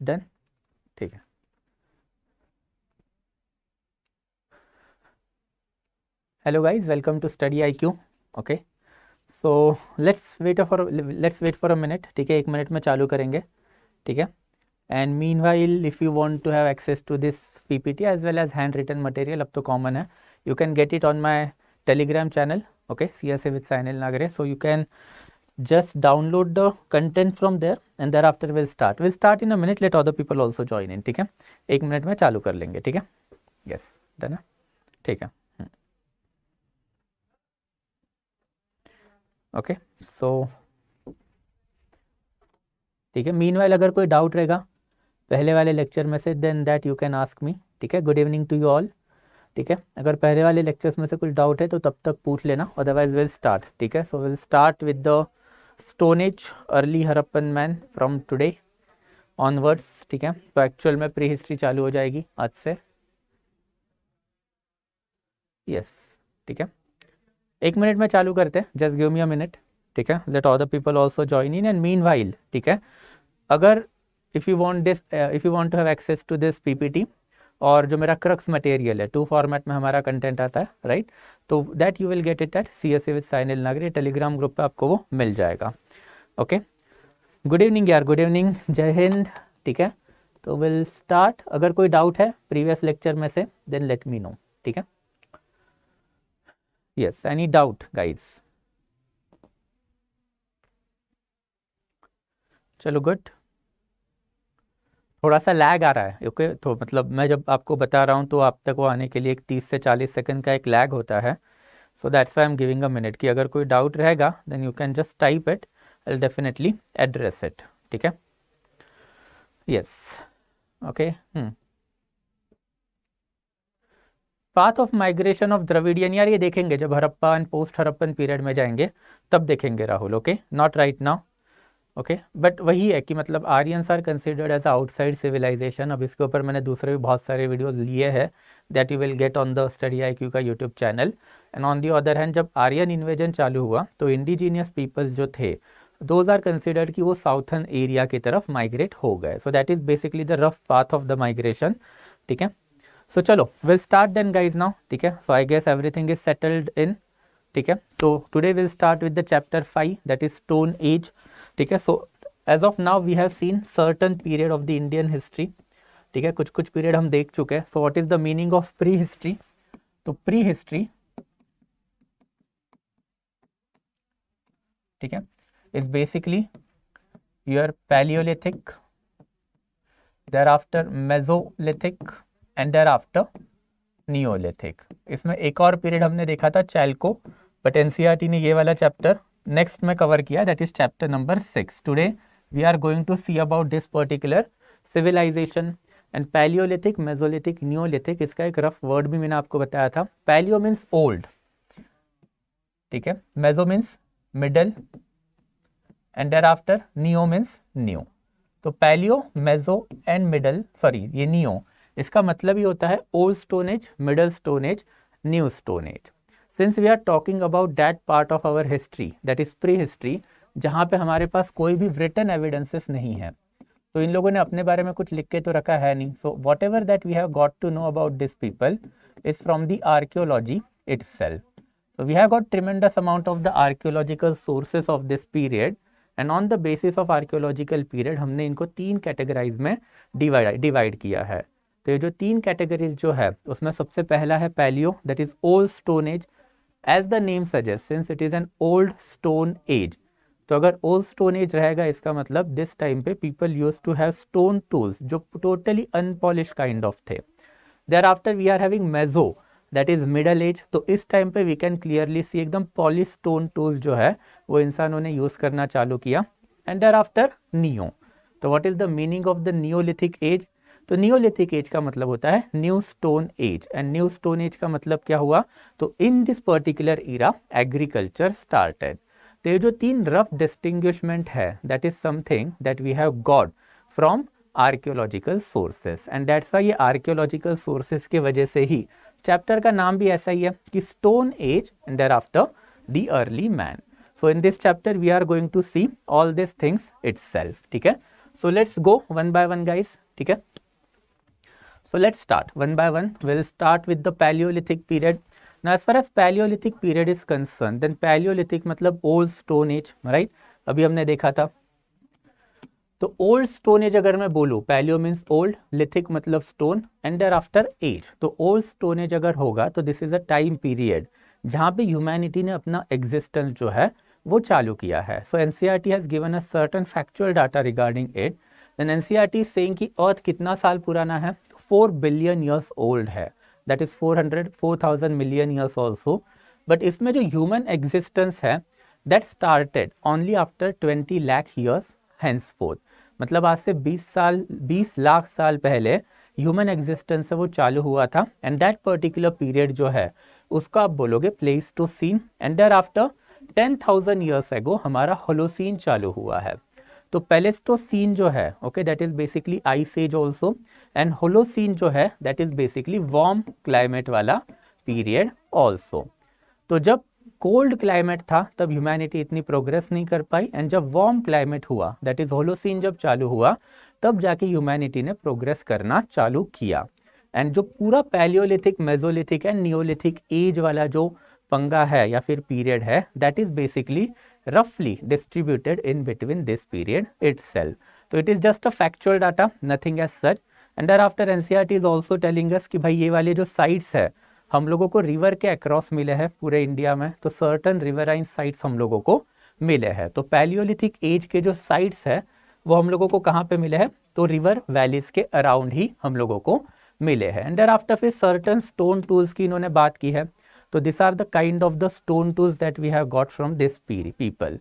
Done, ठीक है। Hello guys, welcome to study I Q. Okay, so let's wait for a minute, ठीक है। 1 minute में चालू करेंगे, ठीक है। And meanwhile if you want to have access to this PPT as well as handwritten material, अब तो common है, you can get it on my Telegram channel, okay, CSA with Sainil Nagare. So you can just download the content from there and thereafter we'll start in a minute. Let other people also join in, ठीक है। 1 minute में चालू कर लेंगे, ठीक है। Yes, done है, ठीक है। ओके, सो ठीक है। मीनवाइल अगर कोई डाउट रहेगा पहले वाले लेक्चर में से, then that you can ask me, ठीक है। Good evening to you all, ठीक है। अगर पहले वाले लेक्चर्स में से कुछ डाउट है तो तब तक पूछ लेना, अदरवाइज विल स्टार्ट, ठीक है। So will start with the stone age, early Harappan man from today onwards, ठीक है। तो एक्चुअल में प्री हिस्ट्री चालू हो जाएगी आज से, यस, ठीक है। 1 मिनट में चालू करते हैं, just give me a minute, ठीक है। Let all the people also join in and meanwhile, ठीक है। अगर if you want to have access to this PPT और जो मेरा क्रक्स मटेरियल है, 2 फॉर्मेट में हमारा कंटेंट आता है, राइट, तो that you will get it at CSA with साइनिल नागरी टेलीग्राम ग्रुप पे, आपको वो मिल जाएगा। ओके, गुड इवनिंग यार, गुड इवनिंग, जय हिंद, ठीक है। तो विल स्टार्ट। अगर कोई डाउट है प्रीवियस लेक्चर में से, देन लेट मी नो, ठीक है। Yes, any doubt guides? चलो गुड। थोड़ा सा लैग आ रहा है, ओके, तो मतलब मैं जब आपको बता रहा हूँ तो आप तक वो आने के लिए एक 30 से 40 सेकंड का एक लैग होता है। So that's why I am giving a minute, कि अगर कोई डाउट रहेगा then you can just type it, I will definitely address it, ठीक है। Yes, okay. Path of migration of Dravidian, यार ये देखेंगे जब Harappa and post Harappan period में जाएंगे तब देखेंगे Rahul, okay, not right now, okay. But वही है कि मतलब Aryans are considered as outside civilization. अब इसके ऊपर मैंने दूसरे भी बहुत सारे वीडियोस लिए हैं, that you will get on the study IQ का YouTube channel. And on the other hand, जब आर्यन इन्वेजन चालू हुआ तो इंडिजीनियस पीपल्स जो थे दोज आर कंसिडर्ड कि वो साउथर्न एरिया की तरफ माइग्रेट हो गए। So that is basically the rough path of the migration, ठीक है। सो चलो will start then guys now, ठीक है। So I guess everything is settled in, ठीक है। तो today will start with the chapter 5, that is stone age, ठीक है। So as of now we have seen certain period of the Indian history, ठीक है। कुछ कुछ पीरियड हम देख चुके हैं। सो what is the meaning of prehistory? तो प्री हिस्ट्री, ठीक है, is basically your palaeolithic, thereafter mesolithic and thereafter neolithic. इसमें एक और पीरियड हमने देखा था चैल्को, बट एनसीईआरटी ने ये वाला चैप्टर नेक्स्ट में कवर किया, that is chapter number 6। Today we are going to see about this particular civilization. And palaeolithic, mesolithic, neolithic, इसका एक रफ वर्ड भी मैंने आपको बताया था। पैलियो मीन्स ओल्ड, ठीक है, meso means middle and thereafter neo means new. तो palaeo, meso and middle, sorry ये नियो, इसका मतलब ही होता है old stone age, middle stone age, new stone age. Since we are talking about that part of our history that is prehistory, जहाँ पे हमारे पास कोई भी रिटन एविडेंसेस नहीं है, तो इन लोगों ने अपने बारे में कुछ लिख के तो रखा है नहीं। So whatever that we have got to know about this people is from the archaeology itself. So we have got tremendous amount of the archaeological sources of this period, and on the basis of archaeological period हमने इनको 3 categorise में divide किया है। तो ये जो 3 categories जो है उसमें सबसे पहला है palaeo, that is old stone age. As the name suggest, since it is an old stone age, तो अगर ओल्ड स्टोन एज रहेगा इसका मतलब दिस टाइम पे people use to have stone tools जो टोटली अनपॉलिश काइंड ऑफ थे। Thereafter we are having meso, that is middle age. तो इस टाइम पे वी कैन क्लियरली सी एकदम पॉलिश स्टोन टूल्स जो है वो इंसानों ने यूज करना चालू किया। And thereafter neo. तो what is the meaning of the Neolithic age? तो नियोलिथिक एज का मतलब होता है new stone age, and new stone age का मतलब क्या हुआ? तो in this particular era agriculture started. तो ये जो 3 रफ डिस्टिंग्विशमेंट है that is something that we have got from archaeological sources, and that's why ये आर्कियोलॉजिकल सोर्सेस की वजह से ही चैप्टर का नाम भी ऐसा ही है कि stone age and thereafter the early man. So in this chapter we are going to see all this things itself, ठीक है। So let's go one by one guys, ठीक है। So let's start one by one. We'll start with the Paleolithic period. Now as far as Paleolithic period is concerned, then Paleolithic मतलब Old Stone Age, right? अभी हमने देखा था। तो Old Stone Age अगर मैं बोलूँ, Paleo means old, Lithic मतलब stone, and thereafter age. तो Old Stone Age अगर होगा तो this is a time period जहाँ पे humanity ने अपना existence जो है वो चालू किया है. So NCERT has given us certain factual data regarding it. Then NCERT is saying कि अर्थ कितना साल पुराना है, 4 बिलियन ईयर्स ओल्ड है, that is 4,000 million years also. But इसमें जो ह्यूमन एग्जिस्टेंस है that started only after 20 lakh years henceforth. मतलब आज से 20 लाख साल पहले ह्यूमन एग्जिस्टेंस है वो चालू हुआ था. एंड दैट पर्टिकुलर पीरियड जो है उसका आप बोलोगे Pleistocene. And thereafter 10,000 years ago हमारा होलोसीन चालू हुआ है. तो प्लेइस्टोसीन जो है okay that is basically ice age also. And Holocene जो है that is basically warm climate वाला पीरियड ऑल्सो. तो जब कोल्ड क्लाइमेट था तब ह्यूमैनिटी इतनी प्रोग्रेस नहीं कर पाई. एंड जब वार्म क्लाइमेट हुआ दैट इज होलोसीन जब चालू हुआ तब जाके ह्यूमैनिटी ने प्रोग्रेस करना चालू किया. एंड जो पूरा palaeolithic, mesolithic and neolithic age वाला जो पंगा है या फिर पीरियड है that is basically roughly distributed in between this period itself. So it is just a factual data, nothing as such. And thereafter NCERT is also telling us कि भाई ये वाले जो sites है हम लोगों को रिवर के अक्रॉस मिले हैं पूरे इंडिया में. तो सर्टन रिवराइन साइट्स हम लोगों को मिले हैं. तो पैलियोलिथिक एज के जो साइट्स है वो हम लोगों को कहाँ पे मिले हैं, तो रिवर वैलीज के अराउंड ही हम लोगों को मिले हैं. एंड thereafter फिर सर्टन स्टोन टूल्स की इन्होंने बात की है. So these are the kind of the stone tools that we have got from this people.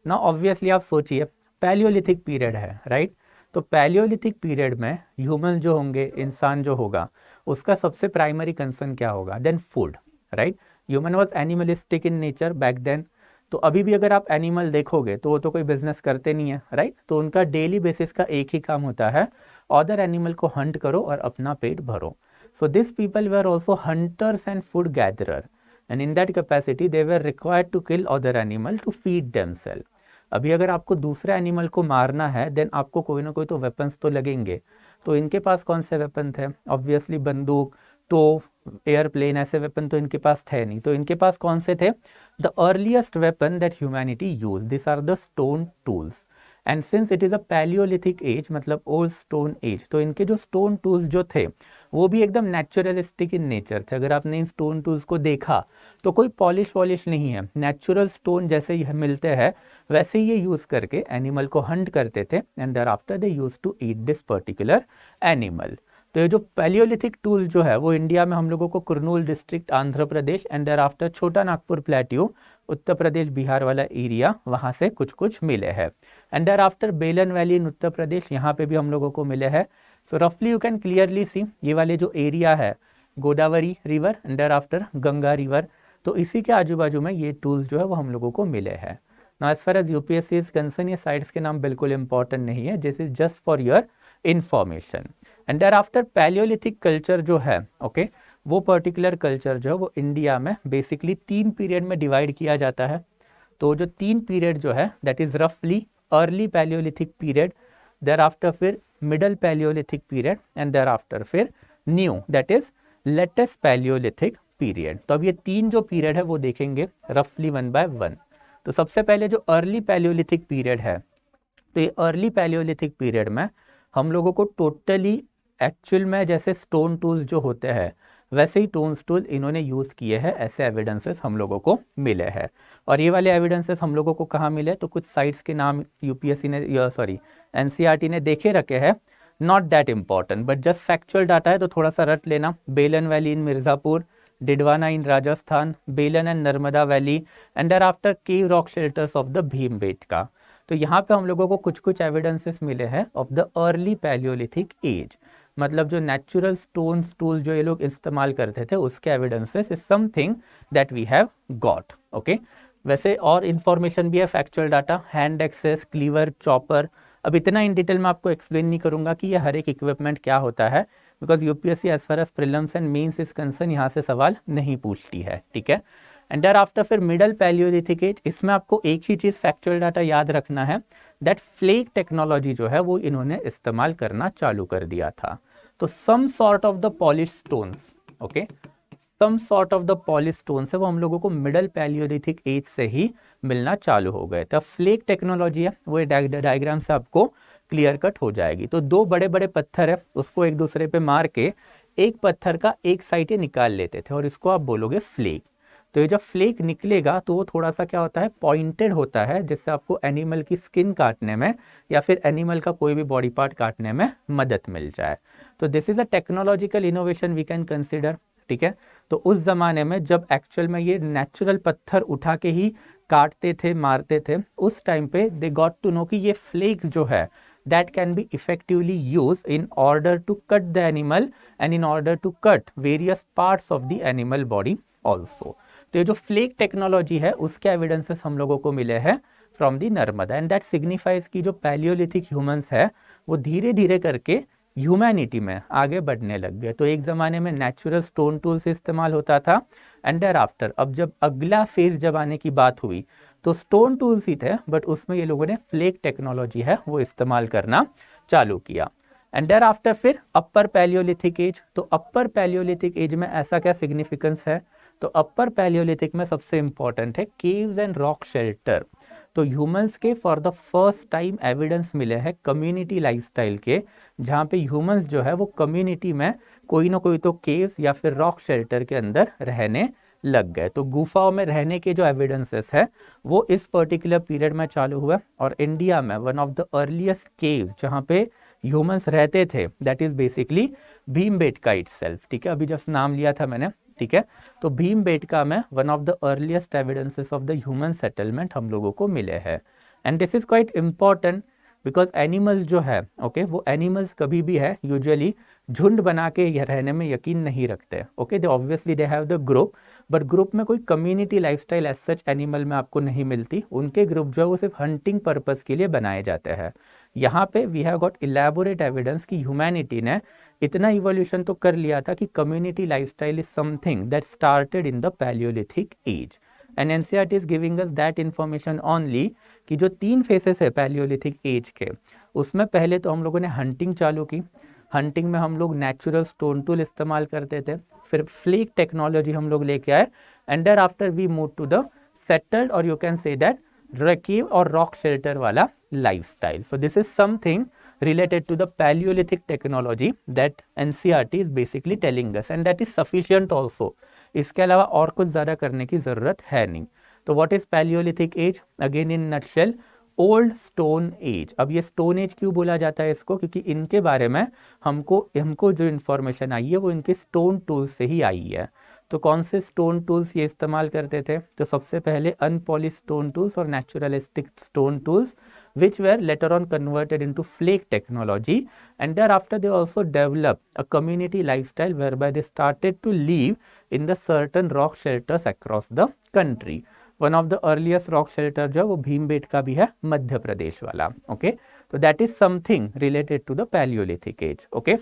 Now obviously आप सोचिए पैलियोलिथिक पीरियड है राइट. तो पैलियोलिथिक पीरियड में ह्यूमन जो होंगे, इंसान जो होगा उसका सबसे प्राइमरी कंसर्न क्या होगा, then food right. Human was animalistic in nature back then. तो अभी भी अगर आप एनिमल देखोगे तो वो तो कोई बिजनेस करते नहीं है राइट. तो उनका डेली बेसिस का एक ही काम होता है, अदर एनिमल को हंट करो और अपना पेट भरो. So these people were also hunters and food gatherer, and in that capacity they were required to kill other animal to feed themselves. अभी अगर आपको दूसरे एनिमल को मारना है देन आपको कोई ना कोई तो वेपन्स तो लगेंगे. तो इनके पास कौन से वेपन थे, ऑब्वियसली बंदूक, तोप, एयरप्लेन, ऐसे वेपन तो इनके पास थे नहीं. तो इनके पास कौन से थे, the earliest weapon that humanity use, this are the stone tools. And since it is a palaeolithic age मतलब ओल्ड स्टोन एज, तो इनके जो स्टोन टूल्स जो थे वो भी एकदम नेचुरलिस्टिक इन नेचर थे. अगर आपने इन स्टोन टूल्स को देखा तो कोई पॉलिश वॉलिश नहीं है, नेचुरल स्टोन जैसे ही मिलते हैं वैसे ही ये यूज़ करके एनिमल को हंट करते थे. And thereafter they use to eat this particular animal. तो ये जो पैलियोलिथिक टूल जो है वो इंडिया में हम लोगों को Kurnool district Andhra Pradesh and thereafter Chota Nagpur plateau Uttar Pradesh Bihar वाला एरिया वहाँ से कुछ कुछ मिले हैं. And thereafter Belan valley in Uttar Pradesh यहाँ पे भी हम लोगों को मिले हैं. सो रफली यू कैन क्लियरली सी ये वाले जो एरिया है Godavari river and thereafter Ganga river, तो इसी के आजू बाजू में ये टूल्स जो है वो हम लोगों को मिले हैं. Now as far as UPSC is concern ये साइट्स के नाम बिल्कुल इंपॉर्टेंट नहीं है, this is just for your information. And thereafter palaeolithic culture जो है ओके वो पर्टिकुलर कल्चर जो है वो इंडिया में बेसिकली 3 पीरियड में डिवाइड किया जाता है. तो जो 3 पीरियड जो है दैट इज रफली early Palaeolithic period, thereafter फिर middle Palaeolithic period and thereafter फिर new that is latest Palaeolithic period. तो अब ये 3 जो पीरियड है वो देखेंगे रफली वन बाय वन. तो सबसे पहले जो अर्ली पैलियोलिथिक पीरियड है, तो ये अर्ली पैलियोलिथिक पीरियड में हम लोगों को टोटली एक्चुअल में जैसे स्टोन टूल्स जो होते हैं वैसे ही टोन्स टूल इन्होंने यूज़ किए हैं, ऐसे एविडेंसेस हम लोगों को मिले हैं. और ये वाले एविडेंसेस हम लोगों को कहाँ मिले, तो कुछ साइट्स के नाम यूपीएससी ने सॉरी एनसीईआरटी ने देखे रखे हैं, not that important but just factual data है तो थोड़ा सा रट लेना. Belan valley in Mirzapur, Didwana in Rajasthan, Belan and Narmada valley and thereafter cave rock shelters of the Bhimbetka. तो यहाँ पे हम लोगों को कुछ कुछ एविडेंसेस मिले हैं of the early palaeolithic age, मतलब जो नेचुरल स्टोन्स टूल्स जो ये लोग इस्तेमाल करते थे उसके evidences is something that we have got okay. वैसे और इन्फॉर्मेशन भी है, factual data, hand axes, cleaver, chopper. अब इतना इन डिटेल में आपको एक्सप्लेन नहीं करूंगा कि ये हर एक इक्विपमेंट क्या होता है, because UPSC as far as prelims and mains is concern यहाँ से सवाल नहीं पूछती है, ठीक है. एंड देयर आफ्टर फिर मिडल पैलियोलिथिक एज, इसमें आपको एक ही चीज़ फैक्चुअल डाटा याद रखना है, दैट फ्लेक टेक्नोलॉजी जो है वो इन्होंने इस्तेमाल करना चालू कर दिया था। तो some sort of the polish stone, okay, some sort of the polish stone से वो हम लोगों को मिडल पैलियोलिथिक एज से ही मिलना चालू हो गए। तो फ्लेक टेक्नोलॉजी है वो डायग्राम से आपको क्लियर कट हो जाएगी। तो दो बड़े बड़े पत्थर है, उसको एक दूसरे पे मार के एक पत्थर का एक साइड ये निकाल लेते थे और इसको आप बोलोगे फ्लेक। तो ये जब फ्लेक निकलेगा तो वो थोड़ा सा क्या होता है, पॉइंटेड होता है, जिससे आपको एनिमल की स्किन काटने में या फिर एनिमल का कोई भी बॉडी पार्ट काटने में मदद मिल जाए। तो this is a technological innovation we can consider, ठीक है। तो उस जमाने में जब एक्चुअल में ये नेचुरल पत्थर उठा के ही काटते थे, मारते थे, उस टाइम पे दे गॉट टू नो कि ये फ्लेक्स जो है that can be effectively used in order to cut the animal and in order to cut various parts of the animal body also। तो ये जो फ्लेक टेक्नोलॉजी है उसके एविडेंसेस हम लोगों को मिले हैं from the Narmada, and that signifies कि जो पैलियोलिथिक ह्यूमंस है वो धीरे धीरे करके ह्यूमैनिटी में आगे बढ़ने लग गए। तो एक ज़माने में नेचुरल स्टोन टूल्स इस्तेमाल होता था, एंड देयर आफ्टर अब जब अगला फेज जब आने की बात हुई तो स्टोन टूल्स ही थे, बट उसमें ये लोगों ने फ्लेक टेक्नोलॉजी है वो इस्तेमाल करना चालू किया। एंड देयर आफ्टर फिर अपर पैलियोलिथिक एज। तो अपर पैलियोलिथिक एज में ऐसा क्या सिग्निफिकेंस है, तो अपर पैलियोलिथिक में सबसे इंपॉर्टेंट है केव्स एंड रॉक शेल्टर। तो ह्यूमंस के for the first time evidence मिले हैं कम्युनिटी लाइफस्टाइल के, जहाँ पे ह्यूमंस जो है वो कम्युनिटी में कोई ना कोई तो केव्स या फिर रॉक शेल्टर के अंदर रहने लग गए। तो गुफाओं में रहने के जो एविडेंसेस है वो इस पर्टिकुलर पीरियड में चालू हुआ, और इंडिया में one of the earliest caves जहाँ पे ह्यूमंस रहते थे that is basically Bhimbetka itself, ठीक है। अभी जस्ट नाम लिया था मैंने, ठीक है। तो भीमबेटका में one of the earliest evidences of the human settlement हम लोगों को मिले हैं, and this is quite important because animals जो है, ओके, वो एनिमल्स कभी भी है यूजुअली झुंड बना के रहने में यकीन नहीं रखते, okay. They obviously they have the group, but group में कोई community lifestyle as such animal में आपको नहीं मिलती। उनके ग्रुप जो है वो सिर्फ हंटिंग पर्पस के लिए बनाए जाते हैं। यहाँ पे we have got elaborate evidence कि ह्यूमैनिटी ने इतना इवोल्यूशन तो कर लिया था कि community lifestyle is something that started in the palaeolithic age, and NCERT is giving us that information only कि जो 3 फेसेस है पैलियोलिथिक एज के, उसमें पहले तो हम लोगों ने हंटिंग चालू की। हंटिंग में हम लोग नेचुरल स्टोन टूल इस्तेमाल करते थे, फिर फ्लेक टेक्नोलॉजी हम लोग लेके आए, and thereafter we move to the settled और you can say that cave और रॉक शेल्टर वाला lifestyle. So this is something related to the Paleolithic technology that NCERT is basically telling us, and that is sufficient also। इसके अलावा और कुछ ज़्यादा करने की ज़रूरत है नहीं। तो what is Paleolithic age? Again in nutshell, old stone as. अब ये स्टोन एज क्यों बोला जाता है इसको, क्योंकि इनके बारे में हमको जो इन्फॉर्मेशन आई है वो इनके स्टोन टूल्स से ही आई है। तो कौन से स्टोन टूल्स ये इस्तेमाल करते थे, तो सबसे पहले अनपॉलिश स्टोन टूल्स और naturalistic stone tools which were later on converted into flake technology, and thereafter they also developed a community lifestyle whereby they started to live in the certain rock shelters across the country। one of the earliest rock shelter जो है वो भीमबेटका भी है, मध्य प्रदेश वाला, okay. तो that is something related to the Paleolithic age, okay।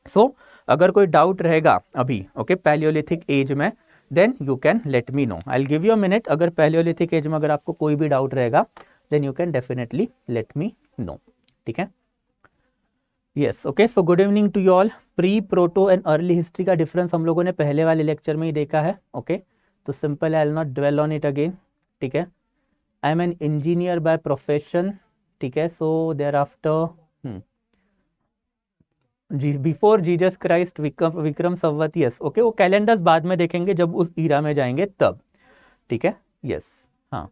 so अगर कोई doubt रहेगा अभी, ओके, Paleolithic age में, then you can let me know, I'll give you a minute। अगर Paleolithic age में अगर आपको कोई भी डाउट रहेगा then you can definitely let me know, ठीक है। yes, okay, so good evening to you all। Pre, proto and early history का डिफरेंस हम लोगों ने पहले वाले लेक्चर में ही देखा है, ओके। तो simple, I will not dwell on it again, ठीक है। I am an engineer by profession, ठीक है। So thereafter before Jesus Christ Vikram Samvat, yes, okay. वो कैलेंडर्स बाद में देखेंगे जब उस ईरा में जाएंगे तब, ठीक है। यस, हाँ,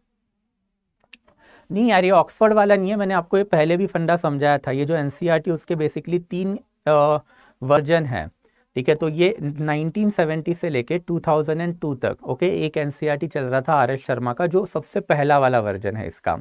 नहीं यार ये ऑक्सफोर्ड वाला नहीं है, मैंने आपको ये पहले भी फंडा समझाया था। ये जो एनसीईआरटी उसके बेसिकली 3 वर्जन है, ठीक है। तो ये 1970 से लेके 2002 तक, ओके, एक एनसीईआरटी चल रहा था आर.एस. शर्मा का, जो सबसे पहला वाला वर्जन है इसका।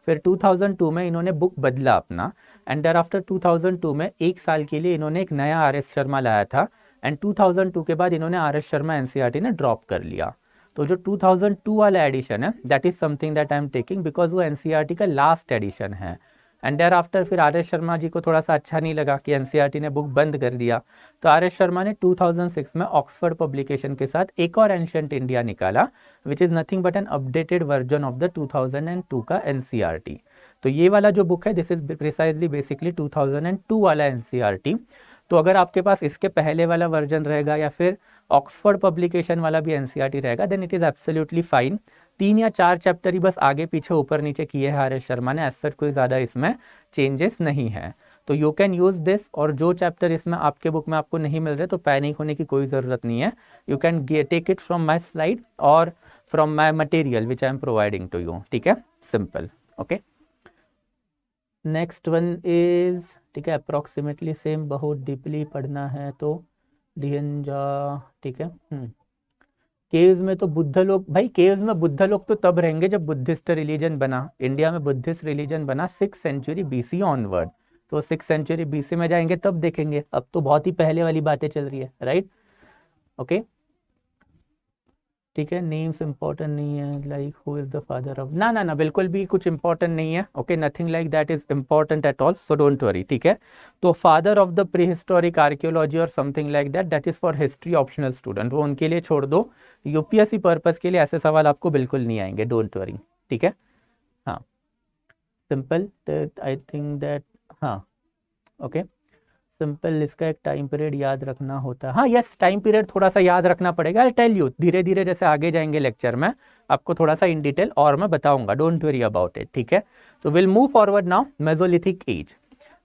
फिर 2002 में इन्होंने बुक बदला अपना, एंड देयर आफ्टर 2002 में 1 साल के लिए इन्होंने एक नया आर.एस. शर्मा लाया था, एंड 2002 के बाद इन्होंने आर.एस. शर्मा एनसीईआरटी ने ड्रॉप कर लिया। तो जो 2002 वाला एडिशन है that is something that I am taking because वो एनसीईआरटी का लास्ट एडिशन है, एंड देयर आफ्टर फिर आर एस शर्मा जी को थोड़ा सा अच्छा नहीं लगा कि एनसीईआरटी ने बुक बंद कर दिया, तो आर एस शर्मा ने 2006 में ऑक्सफोर्ड पब्लिकेशन के साथ एक और एंशिएंट इंडिया निकाला, which is nothing but N updated version of the 2002 का एनसीईआरटी। तो ये वाला जो बुक है दिस इज प्रिसाइजली बेसिकली 2002 वाला एनसीईआरटी। तो अगर आपके पास इसके पहले वाला वर्जन रहेगा या फिर ऑक्सफोर्ड पब्लिकेशन वाला भी एनसीईआरटी रहेगा, then it is absolutely fine. 3 या 4 चैप्टर ही बस आगे पीछे ऊपर नीचे किए हैं आर एस शर्मा ने, एज कोई ज़्यादा इसमें चेंजेस नहीं है। तो यू कैन यूज़ दिस, और जो चैप्टर इसमें आपके बुक में आपको नहीं मिल रहे तो पैनिक होने की कोई ज़रूरत नहीं है। You can take it from my slide और from my material which I am providing to you, ठीक है, simple, okay. Next one is, ठीक है, अप्रॉक्सीमेटली सेम, बहुत डीपली पढ़ना है तो डिहंजा, ठीक है। केव्स में तो बुद्ध लोग, भाई केव्स में बुद्ध लोग तो तब रहेंगे जब बुद्धिस्ट रिलीजन बना, इंडिया में बुद्धिस्ट रिलीजन बना 6th सेंचुरी BC ऑनवर्ड, तो 6th सेंचुरी BC में जाएंगे तब देखेंगे, अब तो बहुत ही पहले वाली बातें चल रही है, राइट, ओके, ठीक है। नेम्स इंपॉर्टेंट नहीं है, like who is the father of, ना ना ना, बिल्कुल भी कुछ इंपॉर्टेंट नहीं है, okay, nothing like that is important at all, so don't worry, ठीक है। तो father of the prehistoric archaeology और something like that, that is for history optional student, वो उनके लिए छोड़ दो, यूपीएससी पर्पज के लिए ऐसे सवाल आपको बिल्कुल नहीं आएंगे, डोंट वरी, ठीक है, हाँ, सिंपल, आई थिंक दैट, हाँ, ओके, सिंपल। इसका एक टाइम पीरियड याद रखना होता है, हाँ यस, टाइम पीरियड थोड़ा सा याद रखना पड़ेगा, आई टेल यू, धीरे धीरे जैसे आगे जाएंगे लेक्चर में आपको थोड़ा सा इन डिटेल और मैं बताऊंगा, डोंट वरी अबाउट इट, ठीक है। तो will move forward now, Mesolithic as.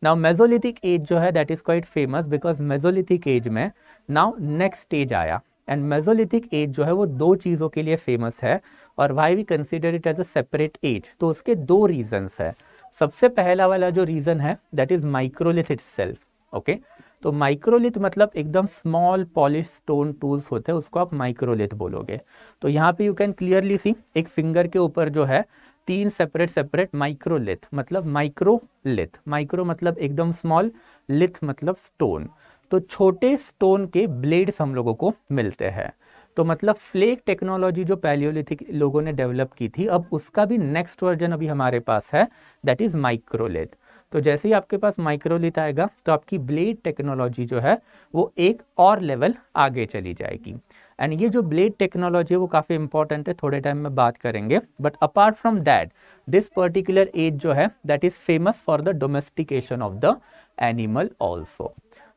Now Mesolithic as जो है that is quite famous, because Mesolithic age में नाउ नेक्स्ट स्टेज आया, एंड मेसोलिथिक एज जो है वो 2 चीज़ों के लिए फेमस है, और why we consider it as a separate age, तो उसके 2 रीजन्स है। सबसे पहला वाला जो रीज़न है that is microlith itself, okay, तो माइक्रोलिथ मतलब एकदम स्मॉल पॉलिश स्टोन टूल्स होते हैं, उसको आप माइक्रोलिथ बोलोगे। तो यहाँ पे यू कैन क्लियरली सी एक फिंगर के ऊपर जो है 3 सेपरेट माइक्रोलिथ, मतलब माइक्रोलिथ, माइक्रो मतलब एकदम स्मॉल, लिथ मतलब स्टोन, तो छोटे स्टोन के ब्लेड्स हम लोगों को मिलते हैं। तो मतलब फ्लेक टेक्नोलॉजी जो पैलियोलिथिक लोगों ने डेवलप की थी, अब उसका भी नेक्स्ट वर्जन अभी हमारे पास है, दैट इज माइक्रोलिथ। तो जैसे ही आपके पास माइक्रोलिथ आएगा तो आपकी ब्लेड टेक्नोलॉजी जो है वो एक और लेवल आगे चली जाएगी। एंड ये जो ब्लेड टेक्नोलॉजी है वो काफ़ी इंपॉर्टेंट है, थोड़े टाइम में बात करेंगे। But apart from that this particular age जो है that is famous for the domestication of the animal also.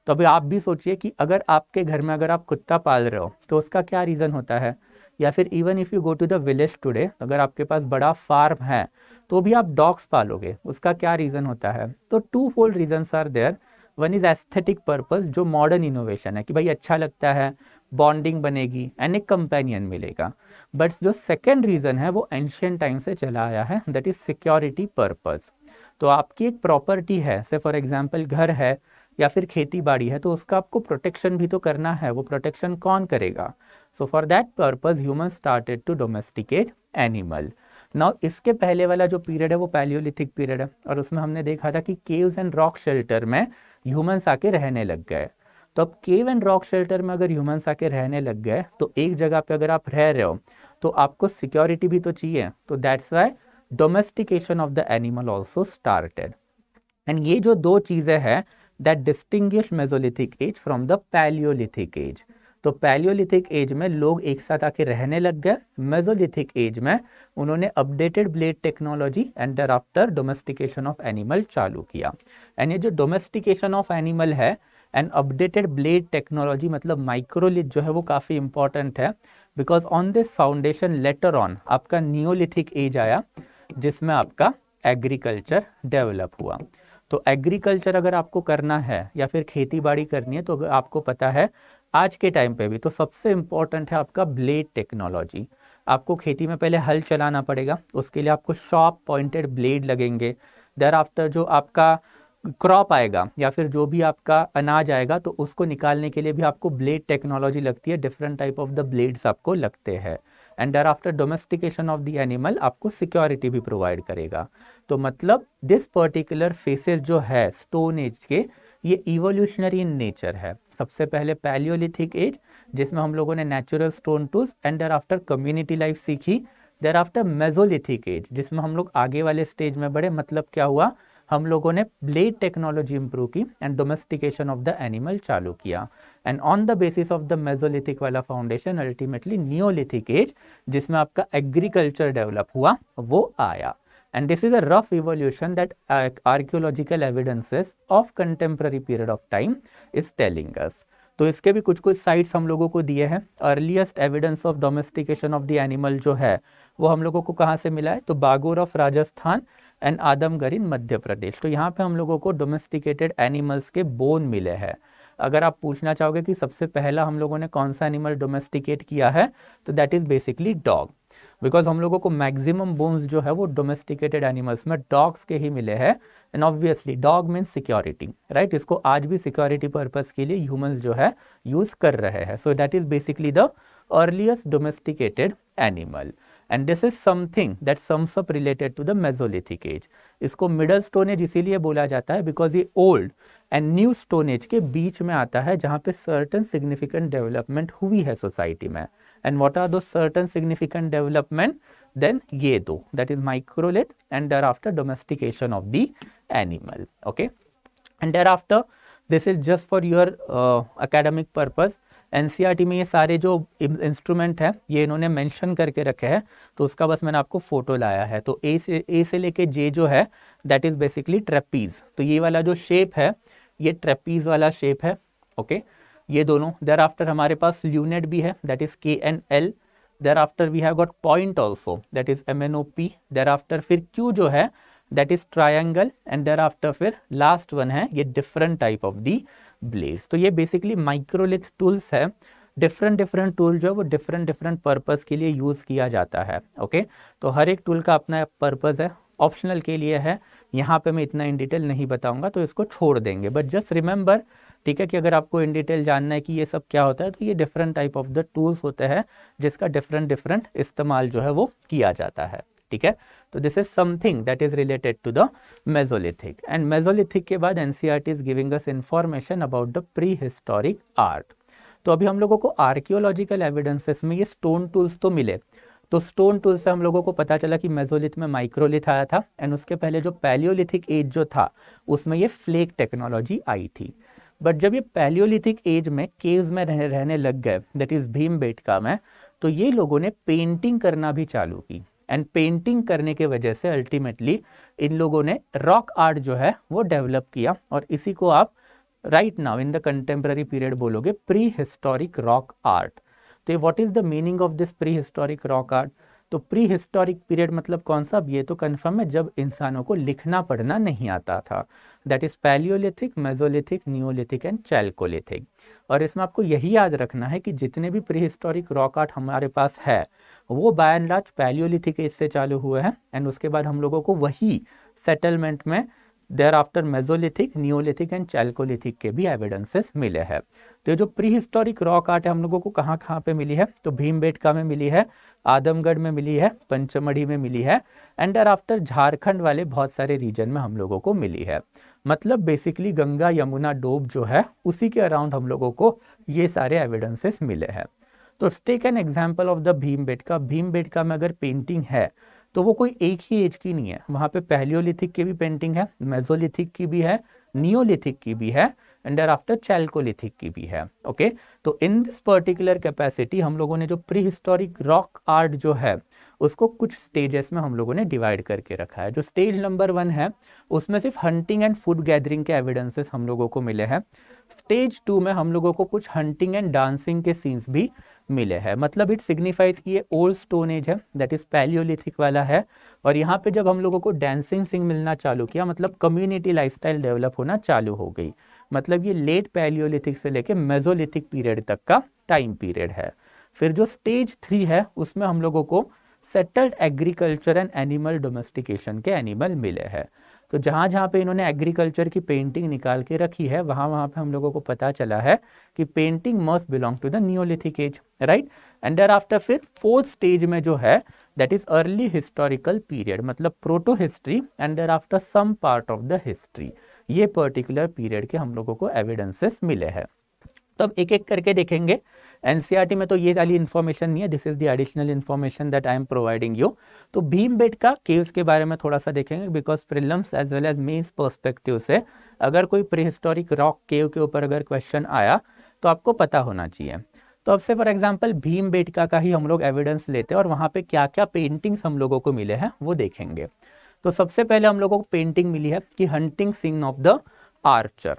तो अभी आप भी सोचिए कि अगर आपके घर में अगर आप कुत्ता पाल रहे हो तो उसका क्या रीज़न होता है, या फिर even if you go to the village today, अगर आपके पास बड़ा फार्म है तो भी आप डॉग्स पालोगे, उसका क्या रीज़न होता है। तो 2 fold reasons are there, one is aesthetic purpose, जो मॉडर्न इनोवेशन है कि भाई अच्छा लगता है, बॉन्डिंग बनेगी एंड एक कंपेनियन मिलेगा। बट जो सेकेंड रीज़न है वो एंशियंट टाइम से चला आया है, दैट इज सिक्योरिटी पर्पस। तो आपकी एक प्रॉपर्टी है, से फॉर एग्जाम्पल घर है या फिर खेती बाड़ी है, तो उसका आपको प्रोटेक्शन भी तो करना है, वो प्रोटेक्शन कौन करेगा। So for that purpose human started to domesticate animal. Now इसके पहले वाला जो पीरियड है वो पैलियोलिथिक पीरियड है, और उसमें हमने देखा था कि केव्स एंड रॉक शेल्टर में ह्यूमंस आके रहने लग गए। तो अब केव एंड रॉक शेल्टर में अगर ह्यूमंस आके रहने लग गए तो एक जगह पे अगर आप रह रहे हो तो आपको सिक्योरिटी भी तो चाहिए, तो that's why domestication of the animal also started. And ये जो 2 चीज़ें हैं that distinguish mesolithic age from the palaeolithic age. तो पैलियोलिथिक एज में लोग एक साथ आके रहने लग गए, मेसोलिथिक एज में उन्होंने updated blade technology and thereafter domestication of animal चालू किया। एंड ये जो डोमेस्टिकेशन ऑफ एनिमल है एंड अपडेटेड ब्लेड टेक्नोलॉजी मतलब माइक्रोलिथ जो है वो काफ़ी इंपॉर्टेंट है, because on this foundation later on आपका नियोलिथिक एज आया जिसमें आपका एग्रीकल्चर डेवलप हुआ। तो एग्रीकल्चर अगर आपको करना है या फिर खेती बाड़ी करनी है तो आपको पता है आज के टाइम पे भी तो सबसे इम्पॉर्टेंट है आपका ब्लेड टेक्नोलॉजी। आपको खेती में पहले हल चलाना पड़ेगा, उसके लिए आपको शॉर्प पॉइंटेड ब्लेड लगेंगे। देयर आफ्टर जो आपका क्रॉप आएगा या फिर जो भी आपका अनाज आएगा तो उसको निकालने के लिए भी आपको ब्लेड टेक्नोलॉजी लगती है, different type of the blades आपको लगते हैं। And thereafter domestication of the animal आपको सिक्योरिटी भी प्रोवाइड करेगा। तो मतलब दिस पर्टिकुलर फेसेस जो है स्टोन एज के ये इवोल्यूशनरी इन नेचर है। सबसे पहले पैलियोलिथिक एज जिसमें हम लोगों ने natural stone tools and thereafter community life सीखी। देयर आफ्टर मेसोलिथिक एज जिसमें हम लोग आगे वाले स्टेज में बढ़े, मतलब क्या हुआ, हम लोगों ने ब्लेड टेक्नोलॉजी इंप्रूव की and domestication of the animal चालू किया, and on the basis of the Mesolithic वाला फाउंडेशन अल्टीमेटली नियोलिथिक एज जिसमें आपका एग्रीकल्चर डेवलप हुआ वो आया. And this is a rough evolution that archaeological evidences of contemporary period of time is telling us. तो इसके भी कुछ कुछ साइट्स हम लोगों को दिए हैं. Earliest evidence of domestication of the animal जो है वो हम लोगों को कहाँ से मिला है, तो बागोर ऑफ राजस्थान एंड आदमगढ़ इन मध्य प्रदेश. तो यहाँ पे हम लोगों को डोमेस्टिकेटेड एनिमल्स के बोन मिले हैं. अगर आप पूछना चाहोगे कि सबसे पहला हम लोगों ने कौन सा एनिमल डोमेस्टिकेट किया है, तो that is basically dog. Because हम लोगों को मैक्सिमम बोन्स जो है वो डोमेस्टिकेटेड एनिमल्स में डॉग्स के ही मिले हैं. And obviously dog means security, right. इसको आज भी सिक्योरिटी पर्पस के लिए ह्यूमंस जो है यूज कर रहे हैं. So that is basically the earliest domesticated animal. And this is something that sums up related to the Mesolithic age. इसको मिडल स्टोन एज इसीलिए बोला जाता है बिकॉज ये old and new stone age के बीच में आता है जहाँ पे सर्टन सिग्निफिकेंट डेवलपमेंट हुई है सोसाइटी में. And what are those certain significant development? Then ये दो, that is microlith and thereafter domestication of the animal. Okay, and thereafter this is just for your academic purpose. NCERT में ये सारे जो instrument है ये इन्होंने मेंशन करके रखे हैं, तो उसका बस मैंने आपको फोटो लाया है. तो ए से लेके जे जो है दैट इज बेसिकली ट्रेपीज. तो ये वाला जो शेप है ये ट्रेपीज वाला शेप है. ओके, ये दोनों. देयर आफ्टर हमारे पास ल्यूनेट भी है that is KNL. Thereafter we have got point also that is MNOP. Thereafter फिर Q जो है that is triangle. And thereafter फिर लास्ट वन है ये different type of the blades. तो ये बेसिकली माइक्रोलिथ टूल्स है. Different tool जो है वो डिफरेंट पर्पस के लिए यूज किया जाता है. ओके, तो हर एक टूल का अपना पर्पस है. ऑप्शनल के लिए है, यहाँ पे मैं इतना इन डिटेल नहीं बताऊंगा तो इसको छोड़ देंगे. बट जस्ट रिमेंबर, ठीक है, कि अगर आपको इन डिटेल जानना है कि ये सब क्या होता है तो ये different type of the tools होते हैं जिसका डिफरेंट इस्तेमाल जो है वो किया जाता है. ठीक है, तो this is something that is related to the Mesolithic. And Mesolithic के बाद NCERT is giving us information about the prehistoric art. तो अभी हम लोगों को आर्कियोलॉजिकल एविडेंसेस में ये स्टोन टूल्स तो मिले. तो स्टोन टूल से हम लोगों को पता चला कि मेसोलिथ में माइक्रोलिथ आया था एंड उसके पहले जो पैलियोलिथिक एज जो था उसमें ये फ्लेक टेक्नोलॉजी आई थी. बट जब ये पैलियोलिथिक एज में केव्स में रहने लग गए दैट इज भीमबेटका में, तो ये लोगों ने पेंटिंग करना भी चालू की. एंड पेंटिंग करने के वजह से अल्टीमेटली इन लोगों ने रॉक आर्ट जो है वो डेवलप किया. और इसी को आप right now in the contemporary period बोलोगे प्री हिस्टोरिक रॉक आर्ट. तो what is the meaning of this pre historic rock art? तो प्री हिस्टोरिक पीरियड मतलब कौन सा? ये तो कन्फर्म है जब इंसानों को लिखना पढ़ना नहीं आता था. That is Palaeolithic, mesolithic, Neolithic and Chalcolithic. और इसमें आपको यही याद रखना है कि जितने भी प्री हिस्टोरिक रॉक आर्ट हमारे पास है वो by and large Palaeolithic age से चालू हुए हैं. एंड उसके बाद हम लोगों को वही सेटलमेंट में thereafter Mesolithic, Neolithic and Chalcolithic के भी एविडेंसेस मिले हैं. तो जो प्री हिस्टोरिक रॉक आर्ट है हम लोगों को कहाँ कहाँ पे मिली है? तो भीमबेटका में मिली है, आदमगढ़ में मिली है, पंचमढ़ी में मिली है एंड देयर आफ्टर झारखंड वाले बहुत सारे रीजन में हम लोगों को मिली है. मतलब बेसिकली गंगा यमुना डोब जो है उसी के अराउंड हम लोगों को ये सारे एविडेंसेस मिले हैं. तो take an example of the Bhimbetka. Bhimbetka में अगर पेंटिंग है तो वो कोई एक ही एज की नहीं है. वहाँ पे पैलियोलिथिक की भी पेंटिंग है, मेसोलिथिक की भी है, नियोलिथिक की भी है एंड देयर आफ्टर चैल्कोलिथिक की भी है. ओके, तो इन दिस पर्टिकुलर कैपेसिटी हम लोगों ने जो प्री हिस्टोरिक रॉक आर्ट जो है उसको कुछ स्टेजेस में हम लोगों ने डिवाइड करके रखा है. जो स्टेज नंबर 1 है उसमें सिर्फ हंटिंग एंड फूड गैदरिंग के एविडेंसेस हम लोगों को मिले हैं. स्टेज 2 में हम लोगों को कुछ हंटिंग एंड डांसिंग के सीन्स भी मिले हैं. मतलब इट सिग्निफाइज कि ये ओल्ड स्टोन एज है दैट इज पैलियोलिथिक वाला है. और यहाँ पे जब हम लोगों को डांसिंग सीन मिलना चालू किया मतलब कम्युनिटी लाइफस्टाइल डेवलप होना चालू हो गई. मतलब ये लेट पैलियोलिथिक से लेके मेसोलिथिक पीरियड तक का टाइम पीरियड है. फिर जो स्टेज 3 है उसमें हम लोगों को settled agriculture and animal domestication के एनिमल मिले हैं. तो जहाँ जहाँ पे इन्होंने एग्रीकल्चर की पेंटिंग निकाल के रखी है वहाँ पे हम लोगों को पता चला है कि painting must belong to the Neolithic age, right. And thereafter फिर 4th स्टेज में जो है that is early historical period मतलब protohistory and thereafter some part of the history. ये पर्टिकुलर पीरियड के हम लोगों को एविडेंसेस मिले हैं. तो अब एक एक करके देखेंगे। एनसीईआरटी में तो ये वाली इन्फॉर्मेशन नहीं है, this is the additional information that I am providing you. तो भीमबेटका केव्स के बारे में थोड़ा सा देखेंगे, because prelims as well as mains perspective से अगर कोई प्रीहिस्टोरिक रॉक केव के ऊपर अगर क्वेश्चन आया तो आपको पता होना चाहिए। तो अब से फॉर एग्जांपल भीमबेटका का ही हम लोग एविडेंस लेते हैं और वहाँ पे क्या क्या पेंटिंग्स हम लोगों को मिले हैं वो देखेंगे। तो सबसे पहले हम लोगों को पेंटिंग मिली है कि hunting scene of the archer.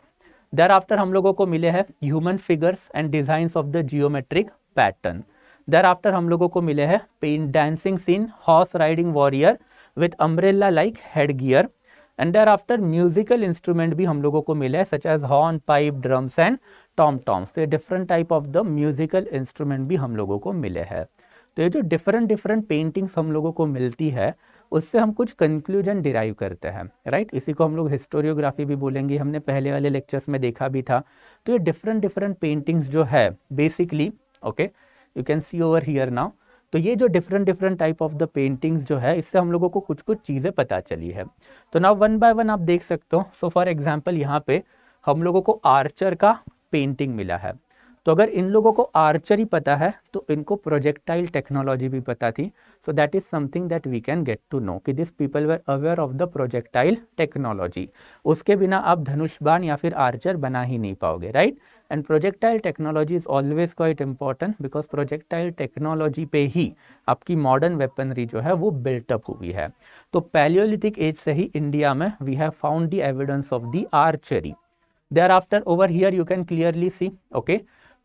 Thereafter हम लोगों को मिले हैं human figures and designs of the geometric pattern. Thereafter हम लोगों को मिले हैं paint dancing scene horse riding warrior with umbrella like headgear. And thereafter musical instrument भी हम लोगों को मिले हैं such as horn, pipe, drums and tom toms. तो ये different type of the musical instrument भी हम लोगों को मिले हैं। तो ये जो डिफरेंट पेंटिंग्स हम लोगों को मिलती है उससे हम कुछ कंक्लूजन डिराइव करते हैं, राइट। इसी को हम लोग हिस्टोरियोग्राफी भी बोलेंगे, हमने पहले वाले लेक्चर्स में देखा भी था। तो ये डिफरेंट पेंटिंग्स जो है basically, okay, you can C over here now. तो ये जो different type of the paintings जो है इससे हम लोगों को कुछ कुछ चीज़ें पता चली है। तो नाउ वन बाय वन आप देख सकते हो। सो फॉर एग्जाम्पल यहाँ पे हम लोगों को आर्चर का पेंटिंग मिला है। तो अगर इन लोगों को आर्चरी पता है तो इनको प्रोजेक्टाइल टेक्नोलॉजी भी पता थी। So that is something that we can get to know कि this people were aware of the projectile technology. उसके बिना आप धनुष बाण या फिर आर्चर बना ही नहीं पाओगे, right. And projectile technology is always quite important because projectile technology पे ही आपकी मॉडर्न वेपनरी जो है वो बिल्टअप हुई है। तो पैलियोलिथिक एज से ही इंडिया में we have found the evidence of the archery. Thereafter over here you can clearly see, okay,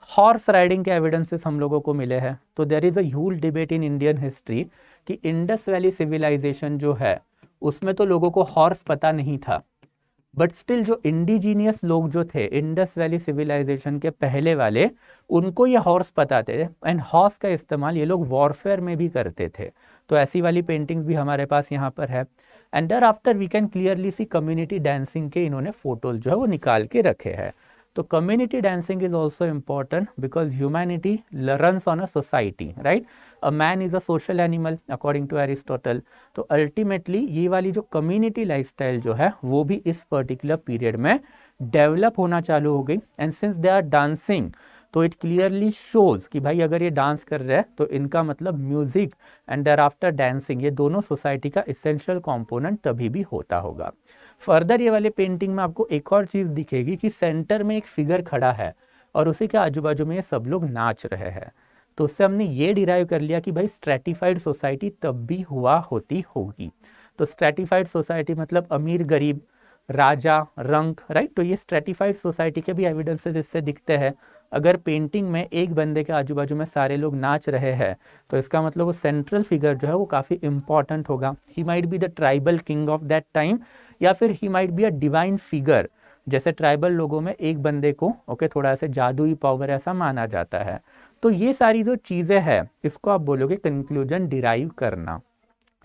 horse riding के एविडेंसेस हम लोगों को मिले हैं। तो there is a huge debate in Indian history कि इंडस वैली सिविलाइजेशन जो है उसमें तो लोगों को हॉर्स पता नहीं था, बट स्टिल जो इंडिजीनियस लोग जो थे इंडस वैली सिविलाइजेशन के पहले वाले, उनको ये हॉर्स पता थे एंड हॉर्स का इस्तेमाल ये लोग वॉरफेयर में भी करते थे। तो ऐसी वाली पेंटिंग्स भी हमारे पास यहाँ पर है। And thereafter we can clearly see community dancing के इन्होंने फोटोज जो है वो निकाल के रखे हैं। तो community dancing is also important because humanity runs on a society, right? A man is a social animal according to Aristotle. तो ultimately ये वाली जो community lifestyle जो है वो भी इस particular period में develop होना चालू हो गई। And since they are dancing, तो इट क्लियरली शोज कि भाई अगर ये डांस कर रहे हैं तो इनका मतलब music and thereafter dancing ये दोनों सोसाइटी का इसेंशियल कंपोनेंट तभी भी होता होगा। फर्दर ये वाले पेंटिंग में आपको एक और चीज़ दिखेगी कि सेंटर में एक फिगर खड़ा है और उसी के आजू बाजू में ये सब लोग नाच रहे हैं। तो उससे हमने ये डिराइव कर लिया कि भाई स्ट्रेटिफाइड सोसाइटी तब भी हुआ होती होगी। तो स्ट्रेटिफाइड सोसाइटी मतलब अमीर गरीब, राजा, रंक, राइट। तो ये स्ट्रेटिफाइड सोसाइटी के भी एविडेंसेस इससे दिखते हैं। अगर पेंटिंग में एक बंदे के आजू बाजू में सारे लोग नाच रहे हैं तो इसका मतलब वो सेंट्रल फिगर जो है वो काफ़ी इंपॉर्टेंट होगा। He might be the tribal king of that time या फिर he might be a divine figure. जैसे ट्राइबल लोगों में एक बंदे को ओके थोड़ा सा जादुई पावर ऐसा माना जाता है। तो ये सारी जो चीज़ें हैं इसको आप बोलोगे कंक्लूजन डिराइव करना।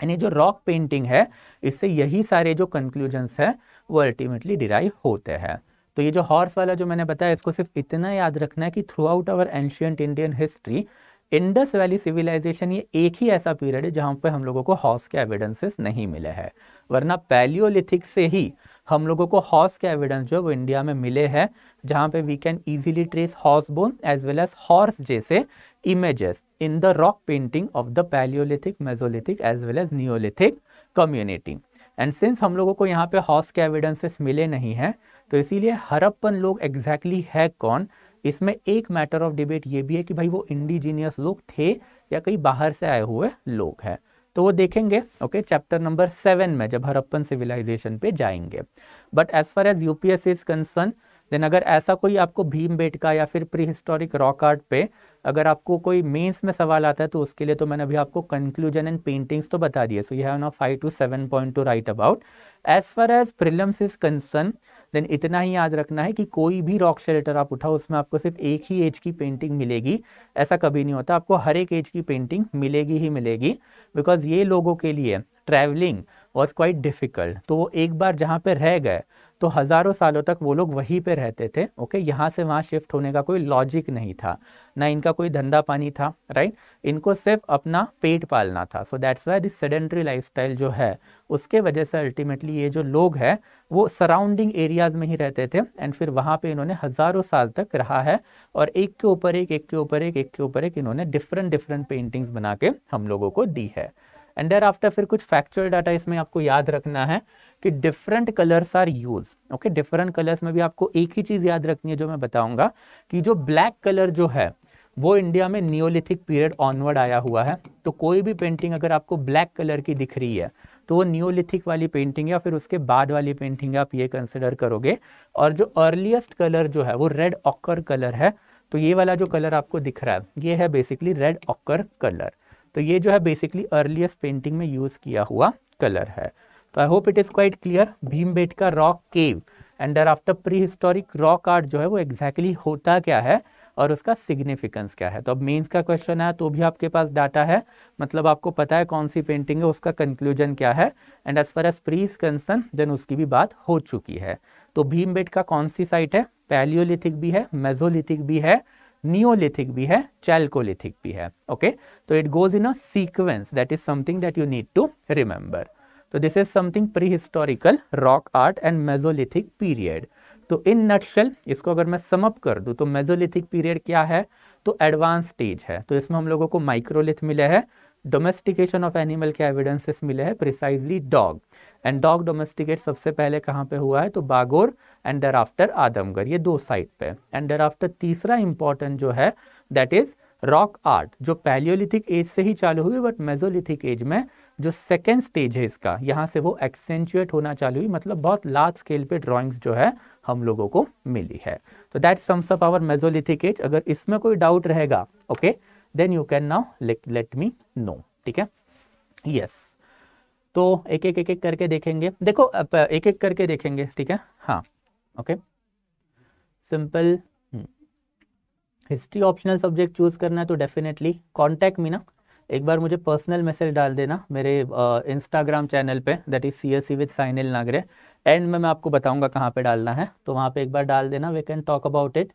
यानी जो रॉक पेंटिंग है इससे यही सारे जो कंक्लूजन्स हैं वो अल्टीमेटली डिराइव होते हैं। तो ये जो हॉर्स वाला जो मैंने बताया इसको सिर्फ इतना याद रखना है कि throughout our ancient Indian history Indus Valley civilisation ये एक ही ऐसा पीरियड है जहाँ पे हम लोगों को हॉर्स के एविडेंसेस नहीं मिले हैं, वरना पैलियोलिथिक से ही हम लोगों को हॉर्स के एविडेंस जो है वो इंडिया में मिले हैं, जहाँ पे we can easily trace horse bone as well as horse जैसे images in the rock painting of the palaeolithic, mesolithic as well as neolithic community. And since हम लोगों को यहाँ पे हॉर्स के एविडेंसेस मिले नहीं हैं तो इसीलिए हड़प्पन लोग एग्जैक्टली है कौन, इसमें एक मैटर ऑफ डिबेट ये भी है कि भाई वो इंडिजीनियस लोग थे या कहीं बाहर से आए हुए लोग हैं। तो वो देखेंगे ओके चैप्टर नंबर 7 में जब हड़प्पन सिविलाइजेशन पे जाएंगे। But as far as UPSC is concern then अगर ऐसा कोई आपको भीमबेटका या फिर प्री हिस्टोरिक रॉक आर्ट पे अगर आपको कोई मेंस में सवाल आता है तो उसके लिए तो मैंने अभी आपको कंक्लूजन एंड पेंटिंग्स तो बता दिए। So you have now 5 to 7 point to write about. As far as prelims is concern then इतना ही याद रखना है कि कोई भी रॉक शेल्टर आप उठाओ उसमें आपको सिर्फ एक ही एज की पेंटिंग मिलेगी, ऐसा कभी नहीं होता। आपको हर एक एज की पेंटिंग मिलेगी ही मिलेगी बिकॉज ये लोगों के लिए ट्रैवलिंग वॉज क्वाइट डिफिकल्ट। तो वो एक बार जहाँ पे रह गए तो हज़ारों सालों तक वो लोग वहीं पे रहते थे। ओके, यहाँ से वहाँ शिफ्ट होने का कोई लॉजिक नहीं था, ना इनका कोई धंधा पानी था, राइट। इनको सिर्फ अपना पेट पालना था। सो that's why this sedentary lifestyle जो है उसके वजह से अल्टीमेटली ये जो लोग हैं वो सराउंडिंग एरियाज में ही रहते थे, एंड फिर वहाँ पे इन्होंने हज़ारों साल तक रहा है, और एक के ऊपर एक, एक के ऊपर एक, एक के ऊपर एक इन्होंने डिफरेंट डिफरेंट पेंटिंग्स बना के हम लोगों को दी है। एंड देयर आफ्टर फिर कुछ फैक्चुअल डाटा इसमें आपको याद रखना है कि different colours are use. Okay, different colours में भी आपको एक ही चीज़ याद रखनी है जो मैं बताऊंगा, कि जो ब्लैक कलर जो है वो इंडिया में नियोलिथिक पीरियड ऑनवर्ड आया हुआ है। तो कोई भी पेंटिंग अगर आपको ब्लैक कलर की दिख रही है तो वो नियोलिथिक वाली पेंटिंग या फिर उसके बाद वाली पेंटिंग आप ये कंसिडर करोगे। और जो अर्लीस्ट कलर जो है वो रेड ऑकर कलर है। तो ये वाला जो कलर आपको दिख रहा है ये है बेसिकली रेड ऑकर कलर। तो ये जो है बेसिकली अर्लीस्ट पेंटिंग में यूज किया हुआ कलर है। तो I hope it is quite clear. Bhimbetka rock cave and thereafter prehistoric rock art जो है वो एग्जैक्टली होता क्या है और उसका सिग्निफिकेंस क्या है। तो अब मेंस का क्वेश्चन है तो भी आपके पास डाटा है, मतलब आपको पता है कौन सी पेंटिंग है, उसका कंक्लूजन क्या है, and as far as pre is concern then उसकी भी बात हो चुकी है। तो भीमबेटका कौन सी साइट है, पैलियोलिथिक भी है, मेसोलिथिक भी है, नियोलिथिक भी है, चैल्कोलिथिक भी है। ओके, तो it goes in a sequence, that is something that you need to remember. तो this is something prehistoric rock art and Mesolithic period. तो इन नटशेल इसको अगर मैं सम अप कर दूं तो मेसोलिथिक पीरियड क्या है, तो एडवांस स्टेज है। तो इसमें हम लोगों को माइक्रोलिथ मिले हैं, डोमेस्टिकेशन ऑफ एनिमल के एविडेंसेस मिले हैं, precisely dog, and dog domesticate सबसे पहले कहाँ पे हुआ है, तो Bagor and thereafter Adamgarh, ये दो साइट पे। एंड देयर आफ्टर तीसरा इंपॉर्टेंट जो है दैट इज रॉक आर्ट, जो पैलियोलिथिक एज से ही चालू हुई बट मेसोलिथिक एज में जो सेकेंड स्टेज है इसका, यहाँ से वो एक्सेंचुएट होना चालू हुई, मतलब बहुत लार्ज स्केल पे ड्राइंग्स जो है हम लोगों को मिली है। तो that sums up our Mesolithic age. अगर इसमें कोई डाउट रहेगा okay then you can now let me know, ठीक है। यस, तो एक एक करके देखेंगे, देखो एक एक करके देखेंगे, ठीक है। हाँ okay, simple. History optional subject choose करना है तो डेफिनेटली कॉन्टैक्ट मी ना, एक बार मुझे पर्सनल मैसेज डाल देना मेरे इंस्टाग्राम चैनल पे, दैट इज CSE विद साइनिल नागरे। एंड में मैं आपको बताऊंगा कहाँ पे डालना है, तो वहाँ पे एक बार डाल देना, we can talk about it.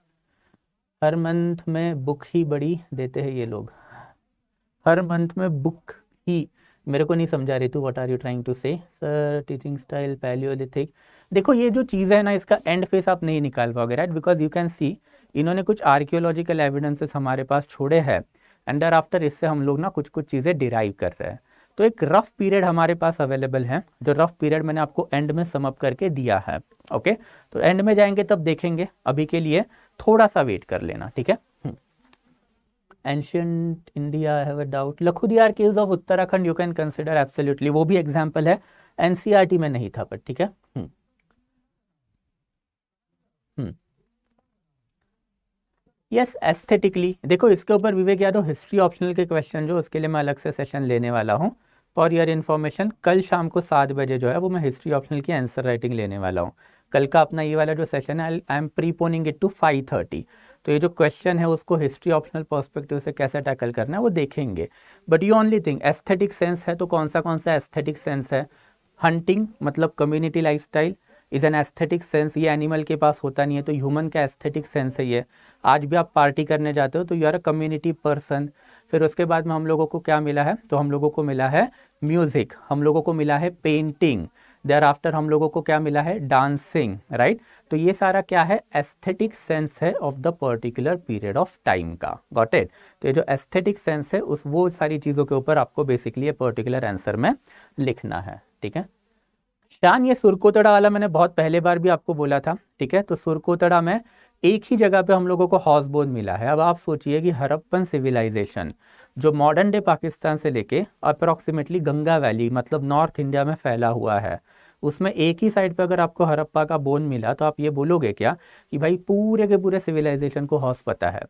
हर मंथ में बुक ही बड़ी देते हैं ये लोग, हर मंथ में बुक ही, मेरे को नहीं समझा रही तू, what are you trying to say sir, teaching style Palaeolithic. देखो ये जो चीज़ है ना इसका एंड फेस आप नहीं निकाल पाओगे, राइट, बिकॉज यू कैन सी इन्होंने कुछ आर्कियोलॉजिकल एविडेंसेस हमारे पास छोड़े हैं, एंड देयर आफ्टर इससे हम लोग ना कुछ कुछ चीज़ें डिराइव कर रहे हैं। तो एक रफ पीरियड हमारे पास अवेलेबल है, जो रफ पीरियड मैंने आपको एंड में सम अप करके दिया है। ओके, तो एंड में जाएंगे तब देखेंगे, अभी के लिए थोड़ा सा वेट कर लेना, ठीक है। Ancient India, I have a doubt, Lakhudiyar caves of Uttarakhand you can consider absolutely, वो भी एग्जाम्पल है, NCERT में नहीं था पर ठीक है। यस, एस्थेटिकली देखो इसके ऊपर विवेक यादव हिस्ट्री ऑप्शनल के क्वेश्चन जो उसके लिए मैं अलग से सेशन लेने वाला हूँ फॉर योर इन्फॉर्मेशन। कल शाम को 7 बजे जो है वो मैं हिस्ट्री ऑप्शनल की आंसर राइटिंग लेने वाला हूँ। कल का अपना ये वाला जो सेशन है आई एम प्रीपोनिंग इट टू 5:30। तो ये जो क्वेश्चन है उसको हिस्ट्री ऑप्शनल पर्सपेक्टिव से कैसे टैकल करना है वो देखेंगे। But you only thing aesthetic sense है, तो कौन सा एस्थेटिक सेंस है, हंटिंग मतलब community lifestyle is an aesthetic sense, ये एनिमल के पास होता नहीं है, तो ह्यूमन का एस्थेटिक सेंस है ये। आज भी आप पार्टी करने जाते हो तो you are a community person. फिर उसके बाद में हम लोगों को क्या मिला है, तो हम लोगों को मिला है म्यूजिक, हम लोगों को मिला है पेंटिंग, देयर आफ्टर हम लोगों को क्या मिला है, डांसिंग, राइट। तो ये सारा क्या है, एस्थेटिक सेंस है of the particular period of time का, गॉट इट। तो ये जो एस्थेटिक सेंस है उस वो सारी चीज़ों के ऊपर आपको बेसिकली ये पर्टिकुलर आंसर में लिखना है, ठीक है। शान, ये सुरकोतड़ा वाला मैंने बहुत पहले बार भी आपको बोला था, ठीक है। तो सुरकोतड़ा में एक ही जगह पे हम लोगों को हाउस बोन मिला है। अब आप सोचिए कि हड़प्पन सिविलाइजेशन जो मॉडर्न डे पाकिस्तान से लेके अप्रॉक्सीमेटली गंगा वैली मतलब नॉर्थ इंडिया में फैला हुआ है, उसमें एक ही साइड पे अगर आपको हड़प्पा का बोन मिला तो आप ये बोलोगे क्या कि भाई पूरे के पूरे सिविलाइजेशन को हॉर्स पता है।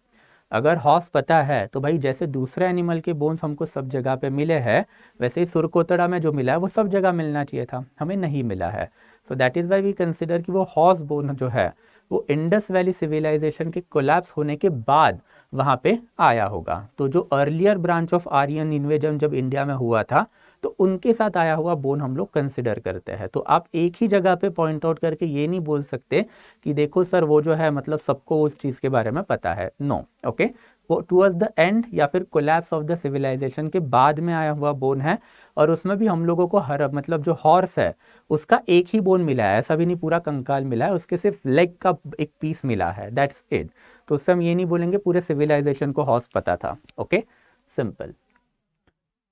अगर हॉर्स पता है तो भाई जैसे दूसरे एनिमल के बोन्स हमको सब जगह पे मिले हैं, वैसे ही सुरकोतड़ा में जो मिला है वो सब जगह मिलना चाहिए था, हमें नहीं मिला है। So that is why we consider कि वो हॉर्स बोन जो है वो इंडस वैली सिविलाइजेशन के कोलैप्स होने के बाद वहाँ पे आया होगा। तो जो earlier branch of Aryan invasion जब इंडिया में हुआ था तो उनके साथ आया हुआ बोन हम लोग कंसिडर करते हैं। तो आप एक ही जगह पे पॉइंट आउट करके ये नहीं बोल सकते कि देखो सर वो जो है मतलब सबको उस चीज़ के बारे में पता है, नो। ओके, वो टुवर्ड्स द एंड या फिर कोलैप्स ऑफ द सिविलाइजेशन के बाद में आया हुआ बोन है, और उसमें भी हम लोगों को हर मतलब जो हॉर्स है उसका एक ही बोन मिला है, ऐसा भी नहीं पूरा कंकाल मिला है, उसके सिर्फ लेग का एक पीस मिला है, दैट्स इट। तो उससे हम ये नहीं बोलेंगे पूरे सिविलाइजेशन को हॉर्स पता था। Okay, simple.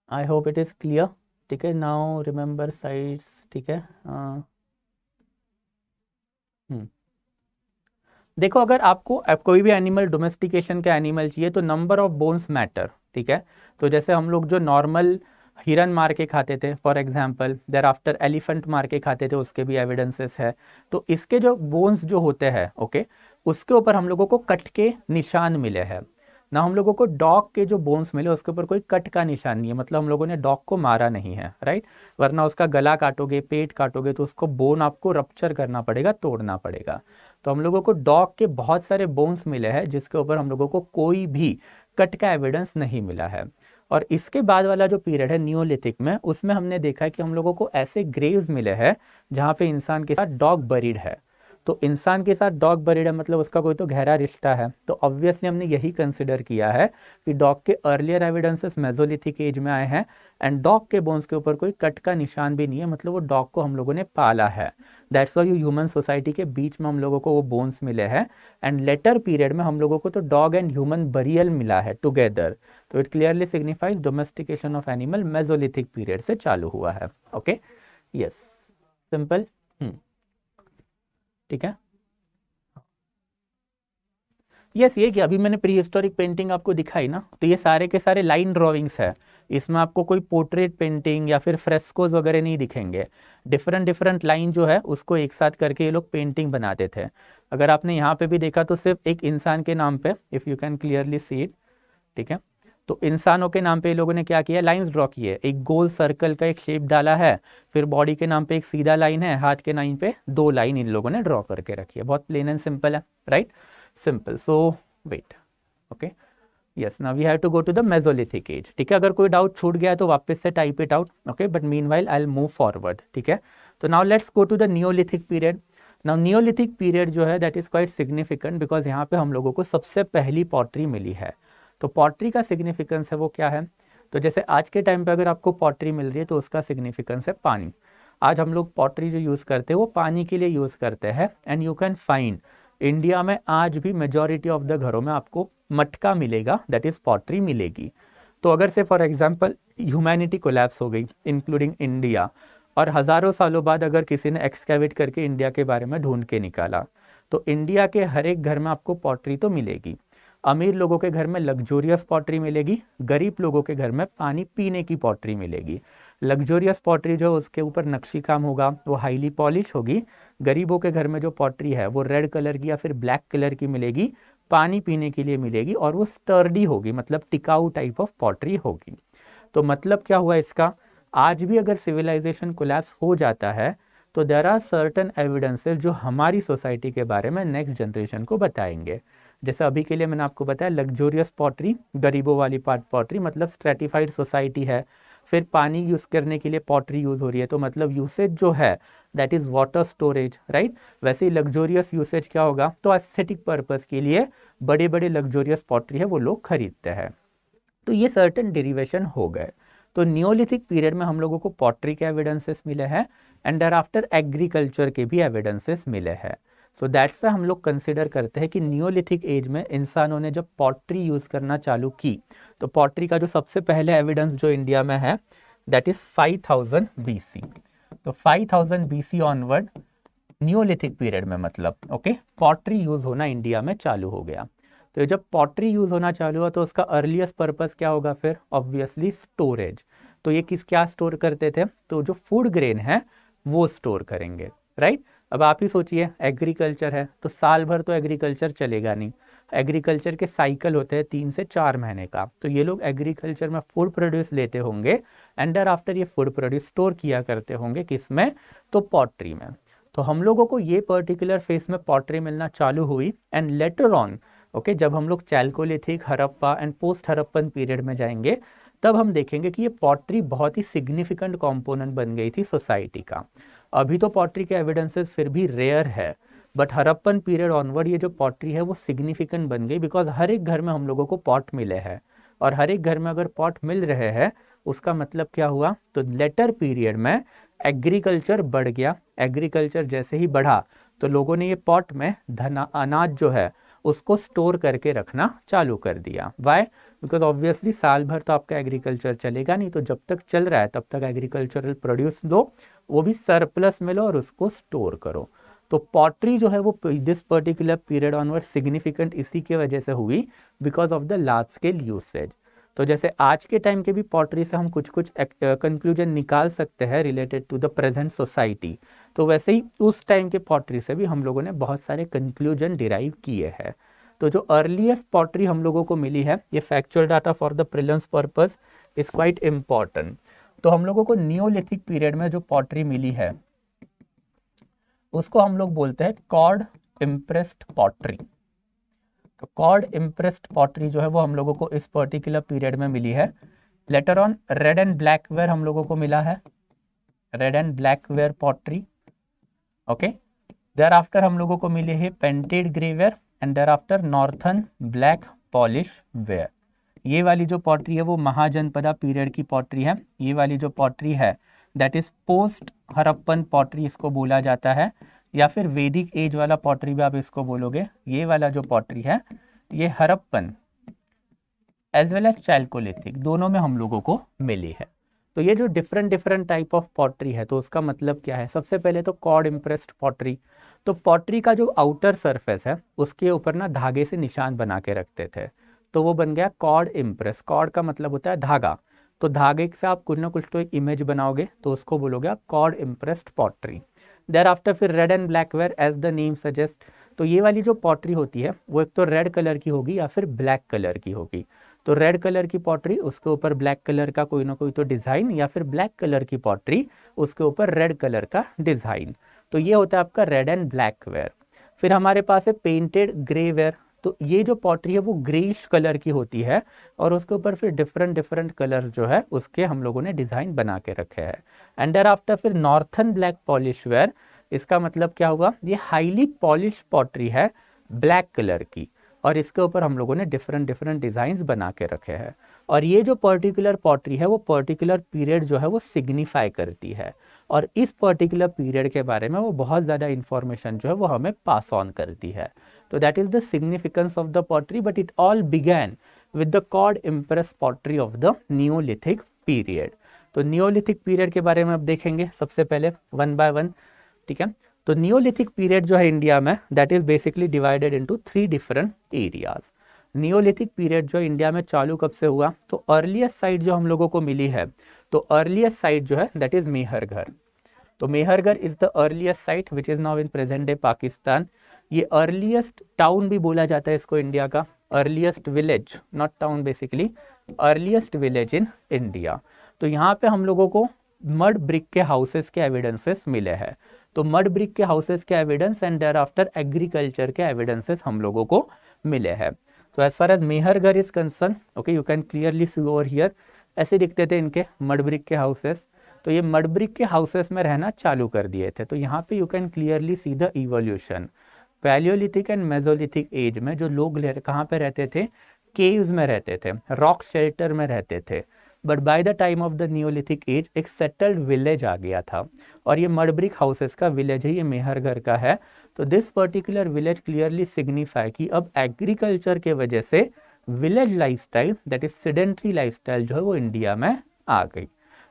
I hope it is clear. ठीक है, नाउ रिमेंबर साइड्स। ठीक है, देखो अगर आपको कोई भी एनिमल डोमेस्टिकेशन का एनिमल चाहिए तो नंबर ऑफ बोन्स मैटर। ठीक है, तो जैसे हम लोग जो नॉर्मल हिरन मार के खाते थे for example, there after elephant मार के खाते थे, उसके भी एविडेंसेस है। तो इसके जो बोन्स जो होते हैं, ओके, उसके ऊपर हम लोगों को कट के निशान मिले हैं ना। हम लोगों को डॉग के जो बोन्स मिले उसके ऊपर कोई कट का निशान नहीं है, मतलब हम लोगों ने डॉग को मारा नहीं है, राइट। वरना उसका गला काटोगे, पेट काटोगे तो उसको बोन आपको रप्चर करना पड़ेगा, तोड़ना पड़ेगा। तो हम लोगों को डॉग के बहुत सारे बोन्स मिले हैं जिसके ऊपर हम लोगों को कोई भी कट का एविडेंस नहीं मिला है। और इसके बाद वाला जो पीरियड है नियोलिथिक में, उसमें हमने देखा है कि हम लोगों को ऐसे ग्रेव्स मिले हैं जहाँ पे इंसान के साथ डॉग बरीड है। तो इंसान के साथ डॉग बरीड है मतलब उसका कोई तो गहरा रिश्ता है। तो ऑब्वियसली हमने यही कंसिडर किया है कि डॉग के अर्लियर एविडेंसेस मेसोलिथिक एज में आए हैं, एंड डॉग के बोन्स के ऊपर कोई कट का निशान भी नहीं है, मतलब वो डॉग को हम लोगों ने पाला है। दैट्स व्हाई ह्यूमन सोसाइटी के बीच में हम लोगों को वो बोन्स मिले हैं, एंड लेटर पीरियड में हम लोगों को तो डॉग एंड ह्यूमन बरियल मिला है टुगेदर। तो it clearly signifies domestication of animal Mesolithic period से चालू हुआ है। Okay, yes, simple. ठीक है, यस, ये कि अभी मैंने प्री हिस्टोरिक पेंटिंग आपको दिखाई ना, तो ये सारे के सारे लाइन ड्राविंग्स है। इसमें आपको कोई पोर्ट्रेट पेंटिंग या फिर फ्रेस्कोज वगैरह नहीं दिखेंगे। डिफरेंट डिफरेंट लाइन जो है उसको एक साथ करके ये लोग पेंटिंग बनाते थे। अगर आपने यहाँ पे भी देखा तो सिर्फ एक इंसान के नाम पे, if you can clearly see it, ठीक है, तो इंसानों के नाम पे ये लोगों ने क्या किया, लाइंस ड्रॉ किए, एक गोल सर्कल का एक शेप डाला है, फिर बॉडी के नाम पे एक सीधा लाइन है, हाथ के नाम पे 2 लाइन इन लोगों ने ड्रॉ करके रखी है। बहुत प्लेन एंड सिंपल है, right, simple. So wait, okay, yes, now we have to go to the Mesolithic age. ठीक है, अगर कोई डाउट छूट गया है तो वापस से type it out, okay, but meanwhile I will move forward. ठीक है, तो now let's go to the Neolithic period. Now Neolithic period जो है that is quite significant because यहाँ पे हम लोगों को सबसे पहली पॉटरी मिली है। तो पॉटरी का सिग्निफिकेंस है वो क्या है, तो जैसे आज के टाइम पे अगर आपको पॉटरी मिल रही है तो उसका सिग्निफिकेंस है पानी। आज हम लोग पॉटरी जो यूज़ करते हैं वो पानी के लिए यूज़ करते हैं, and you can find India में आज भी मेजॉरिटी ऑफ द घरों में आपको मटका मिलेगा, दैट इज पॉटरी मिलेगी। तो अगर से फॉर एग्जांपल ह्यूमैनिटी कोलैप्स हो गई इंक्लूडिंग इंडिया, और हज़ारों सालों बाद अगर किसी ने एक्सकैवेट करके इंडिया के बारे में ढूंढ के निकाला, तो इंडिया के हर एक घर में आपको पॉटरी तो मिलेगी। अमीर लोगों के घर में लग्जोरियस पॉटरी मिलेगी, गरीब लोगों के घर में पानी पीने की पॉटरी मिलेगी। लग्जोरियस पॉटरी जो उसके ऊपर नक्शी काम होगा वो हाईली पॉलिश होगी। गरीबों के घर में जो पॉटरी है वो रेड कलर की या फिर ब्लैक कलर की मिलेगी, पानी पीने के लिए मिलेगी, और वो स्टर्डी होगी, मतलब टिकाऊ टाइप ऑफ पॉटरी होगी। तो मतलब क्या हुआ इसका, आज भी अगर सिविलाइजेशन कोलैप्स हो जाता है तो देयर आर सर्टेन एविडेंसेस जो हमारी सोसाइटी के बारे में नेक्स्ट जनरेशन को बताएंगे। जैसे अभी के लिए मैंने आपको बताया लग्जोरियस पॉटरी, गरीबों वाली पॉटरी, मतलब स्ट्रेटिफाइड सोसाइटी है। फिर पानी यूज़ करने के लिए पॉटरी यूज़ हो रही है, तो मतलब यूसेज जो है that is water storage, right. वैसे ही लग्जोरियस यूसेज क्या होगा, तो एस्थेटिक पर्पस के लिए बड़े बड़े लग्जोरियस पॉटरी है वो लोग खरीदते हैं। तो ये सर्टेन डेरिवेशन हो गए। तो नियोलिथिक पीरियड में हम लोगों को पॉटरी के एविडेंसेस मिले हैं, एंड देयर आफ्टर एग्रीकल्चर के भी एविडेंसेस मिले हैं। सो दैट्स हम लोग कंसिडर करते हैं कि नियोलिथिक एज में इंसानों ने जब पॉटरी यूज़ करना चालू की, तो पॉटरी का जो सबसे पहले एविडेंस जो इंडिया में है दैट इज़ 5000 BC। तो 5000 BC ऑनवर्ड नियोलिथिक पीरियड में मतलब ओके पॉटरी यूज़ होना इंडिया में चालू हो गया। तो जब पॉटरी यूज़ होना चालू हुआ तो उसका अर्लीस्ट पर्पस क्या होगा, फिर ऑब्वियसली स्टोरेज। तो ये क्या स्टोर करते थे, तो जो फूड ग्रेन है वो स्टोर करेंगे, राइट। अब आप ही सोचिए, एग्रीकल्चर है तो साल भर तो एग्रीकल्चर चलेगा नहीं, एग्रीकल्चर के साइकिल होते हैं 3 से 4 महीने का। तो ये लोग एग्रीकल्चर में फूड प्रोड्यूस लेते होंगे, एंड देयर आफ्टर ये फूड प्रोड्यूस स्टोर किया करते होंगे किस में, तो पॉटरी में। तो हम लोगों को ये पर्टिकुलर फेस में पॉटरी मिलना चालू हुई, एंड लेटर ऑन ओके जब हम लोग Chalcolithic, Harappa and post Harappan period में जाएंगे तब हम देखेंगे कि ये पॉटरी बहुत ही सिग्निफिकेंट कंपोनेंट बन गई थी सोसाइटी का। अभी तो पॉटरी के एविडेंसेस फिर भी रेयर है, बट हड़प्पन पीरियड ऑनवर्ड ये जो पॉटरी है वो सिग्निफिकेंट बन गई, बिकॉज हर एक घर में हम लोगों को पॉट मिले हैं, और हर एक घर में अगर पॉट मिल रहे हैं उसका मतलब क्या हुआ, तो लेटर पीरियड में एग्रीकल्चर बढ़ गया। एग्रीकल्चर जैसे ही बढ़ा तो लोगों ने ये पॉट में अनाज जो है उसको स्टोर करके रखना चालू कर दिया। वाई? बिकॉज ऑब्वियसली साल भर तो आपका एग्रीकल्चर चलेगा नहीं, तो जब तक चल रहा है तब तक एग्रीकल्चरल प्रोड्यूस दो, वो भी सरप्लस मिलो और उसको स्टोर करो। तो पॉटरी जो है वो this particular period onward significant इसी की वजह से हुई, because of the large scale usage. तो जैसे आज के टाइम के भी पॉटरी से हम कुछ कुछ कंक्लूजन निकाल सकते हैं related to the present society, तो वैसे ही उस टाइम के पॉटरी से भी हम लोगों ने बहुत सारे कंक्लूजन डिराइव किए हैं। तो जो अर्लीस्ट पॉटरी हम लोगों को मिली है, ये factual data for the prelims purpose is quite important. तो हम लोगों को नियोलिथिक पीरियड में जो पॉटरी मिली है उसको हम लोग बोलते हैं कॉर्ड इम्प्रेस्ड पॉटरी। तो कॉर्ड इम्प्रेस्ड पॉटरी जो है वो हम लोगों को इस पर्टिकुलर पीरियड में मिली है। Later on red and black ware हम लोगों को मिला है, red and black ware pottery. Okay, thereafter हम लोगों को मिली है painted grey ware and thereafter northern black polish ware. ये वाली जो पॉटरी है वो महाजनपदा पीरियड की पॉटरी है। ये वाली जो पॉटरी है that is post Harappan pottery इसको बोला जाता है, या फिर वैदिक एज वाला पॉटरी भी आप इसको बोलोगे। ये वाला जो पॉटरी है ये Harappan as well as Chalcolithic दोनों में हम लोगों को मिली है। तो ये जो डिफरेंट टाइप ऑफ पॉटरी है तो उसका मतलब क्या है, सबसे पहले तो कॉर्ड इम्प्रेस्ड पॉटरी। तो पॉटरी का जो आउटर सरफेस है उसके ऊपर ना धागे से निशान बना के रखते थे, तो वो बन गया कॉर्ड इम्प्रेस। कॉर्ड का मतलब होता है धागा, तो धागे से आप कुछ ना कुछ तो एक इमेज बनाओगे तो उसको बोलोगे आप cord impressed pottery. Thereafter फिर red and black ware as the name suggest. तो ये वाली जो पॉटरी होती है वो एक तो रेड कलर की होगी या फिर ब्लैक कलर की होगी। तो रेड कलर की पॉटरी उसके ऊपर ब्लैक कलर का कोई ना कोई तो डिज़ाइन, या फिर ब्लैक कलर की पॉटरी उसके ऊपर रेड कलर का डिज़ाइन। तो ये होता है आपका रेड एंड ब्लैक वेयर। फिर हमारे पास है पेंटेड ग्रे वेयर। तो ये जो पॉटरी है वो ग्रेइश कलर की होती है और उसके ऊपर फिर डिफरेंट कलर जो है उसके हम लोगों ने डिज़ाइन बना के रखे हैं। एंड देयर आफ्टर फिर नॉर्थन ब्लैक पॉलिश वेयर। इसका मतलब क्या हुआ, ये हाईली पॉलिश पॉटरी है ब्लैक कलर की, और इसके ऊपर हम लोगों ने डिफरेंट डिज़ाइंस बना के रखे हैं। और ये जो पर्टिकुलर पॉटरी है वो पर्टिकुलर पीरियड जो है वो सिग्निफाई करती है, और इस पर्टिकुलर पीरियड के बारे में वो बहुत ज़्यादा इंफॉर्मेशन जो है वो हमें पास ऑन करती है। तो that is the significance of the pottery, but it all began with the cord impress pottery of the Neolithic period. तो नियोलिथिक पीरियड के बारे में अब देखेंगे सबसे पहले वन बाय वन, ठीक है। तो नियोलिथिक पीरियड जो है इंडिया में that is basically divided into 3 different areas. Neolithic period जो इंडिया में चालू कब से हुआ, तो अर्लीस्ट साइट जो हम लोगों को मिली है, तो अर्लीस्ट साइट जो है दैट इज मेहरगढ़। तो Mehrgarh is the earliest site which is now in present day Pakistan. ये अर्लीस्ट टाउन भी बोला जाता है इसको इंडिया का, earliest village, not town basically, earliest village in India. तो यहाँ पे हम लोगों को मड ब्रिक के हाउसेस के एविडेंसेस मिले हैं। तो मड ब्रिक के हाउसेस के evidence and thereafter agriculture के एविडेंसेस हम लोगों को मिले हैं। तो as far as Mehrgarh is concern, okay, you can clearly see over here, ऐसे दिखते थे इनके मड ब्रिक के हाउसेस। तो ये मड ब्रिक के हाउसेस में रहना चालू कर दिए थे। तो यहाँ पे you can clearly see the evolution. Palaeolithic and Mesolithic age में जो लोग कहाँ पे रहते थे, केव्स में रहते थे, रॉक शेल्टर में रहते थे। But by the time of the Neolithic age एक सेटल्ड विलेज आ गया था, और ये मड ब्रिक हाउसेस का विलेज है, ये मेहरगढ़ का है। तो this particular village clearly signify कि अब एग्रीकल्चर के वजह से village lifestyle that is sedentary lifestyle जो है वो इंडिया में आ गई।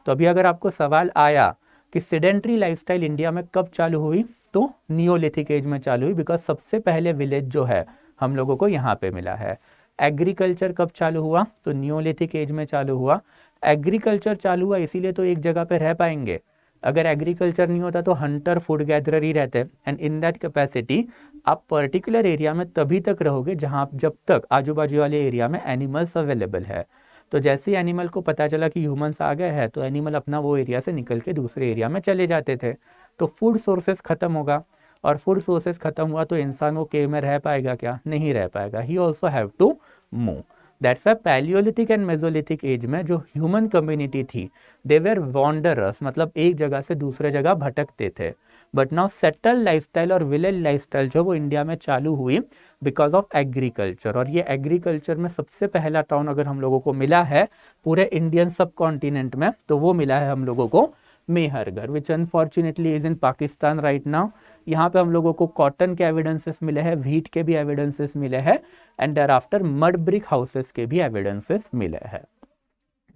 तो अभी अगर आपको सवाल आया कि सेडेंट्री लाइफस्टाइल इंडिया में कब चालू हुई, तो नियोलिथिक एज में चालू हुई, बिकॉज सबसे पहले विलेज जो है हम लोगों को यहाँ पे मिला है। एग्रीकल्चर कब चालू हुआ, तो नियोलिथिक एज में चालू हुआ। एग्रीकल्चर चालू हुआ इसीलिए तो एक जगह पे रह पाएंगे, अगर एग्रीकल्चर नहीं होता तो हंटर फूड गैदरर ही रहते, एंड इन दैट कैपेसिटी आप पर्टिकुलर एरिया में तभी तक रहोगे जहाँ जब तक आजू बाजू वाले एरिया में एनिमल्स अवेलेबल है। तो जैसे ही एनिमल को पता चला कि ह्यूमंस आ गए हैं तो एनिमल अपना वो एरिया से निकल के दूसरे एरिया में चले जाते थे। तो फूड सोर्सेस खत्म होगा, और फूड सोर्सेस खत्म हुआ तो इंसान वो केव में रह पाएगा क्या, नहीं रह पाएगा, he also have to move. That's a Palaeolithic and Mesolithic age में जो ह्यूमन कम्युनिटी थी, दे वेर वॉन्डरर्स, मतलब एक जगह से दूसरे जगह भटकते थे। बट नाउ सेटल लाइफस्टाइल और विलेज लाइफस्टाइल जो वो इंडिया में चालू हुई बिकॉज ऑफ एग्रीकल्चर। और ये एग्रीकल्चर में सबसे पहला टाउन अगर हम लोगों को मिला है पूरे इंडियन सब कॉन्टिनेंट में, तो वो मिला है हम लोगों को Mehrgarh, which unfortunately is in Pakistan right now. यहाँ पे हम लोगों को कॉटन के एविडेंसेस मिले हैं, व्हीट के भी एविडेंसेस मिले हैं, and thereafter mud brick houses के भी एविडेंसेस मिले हैं।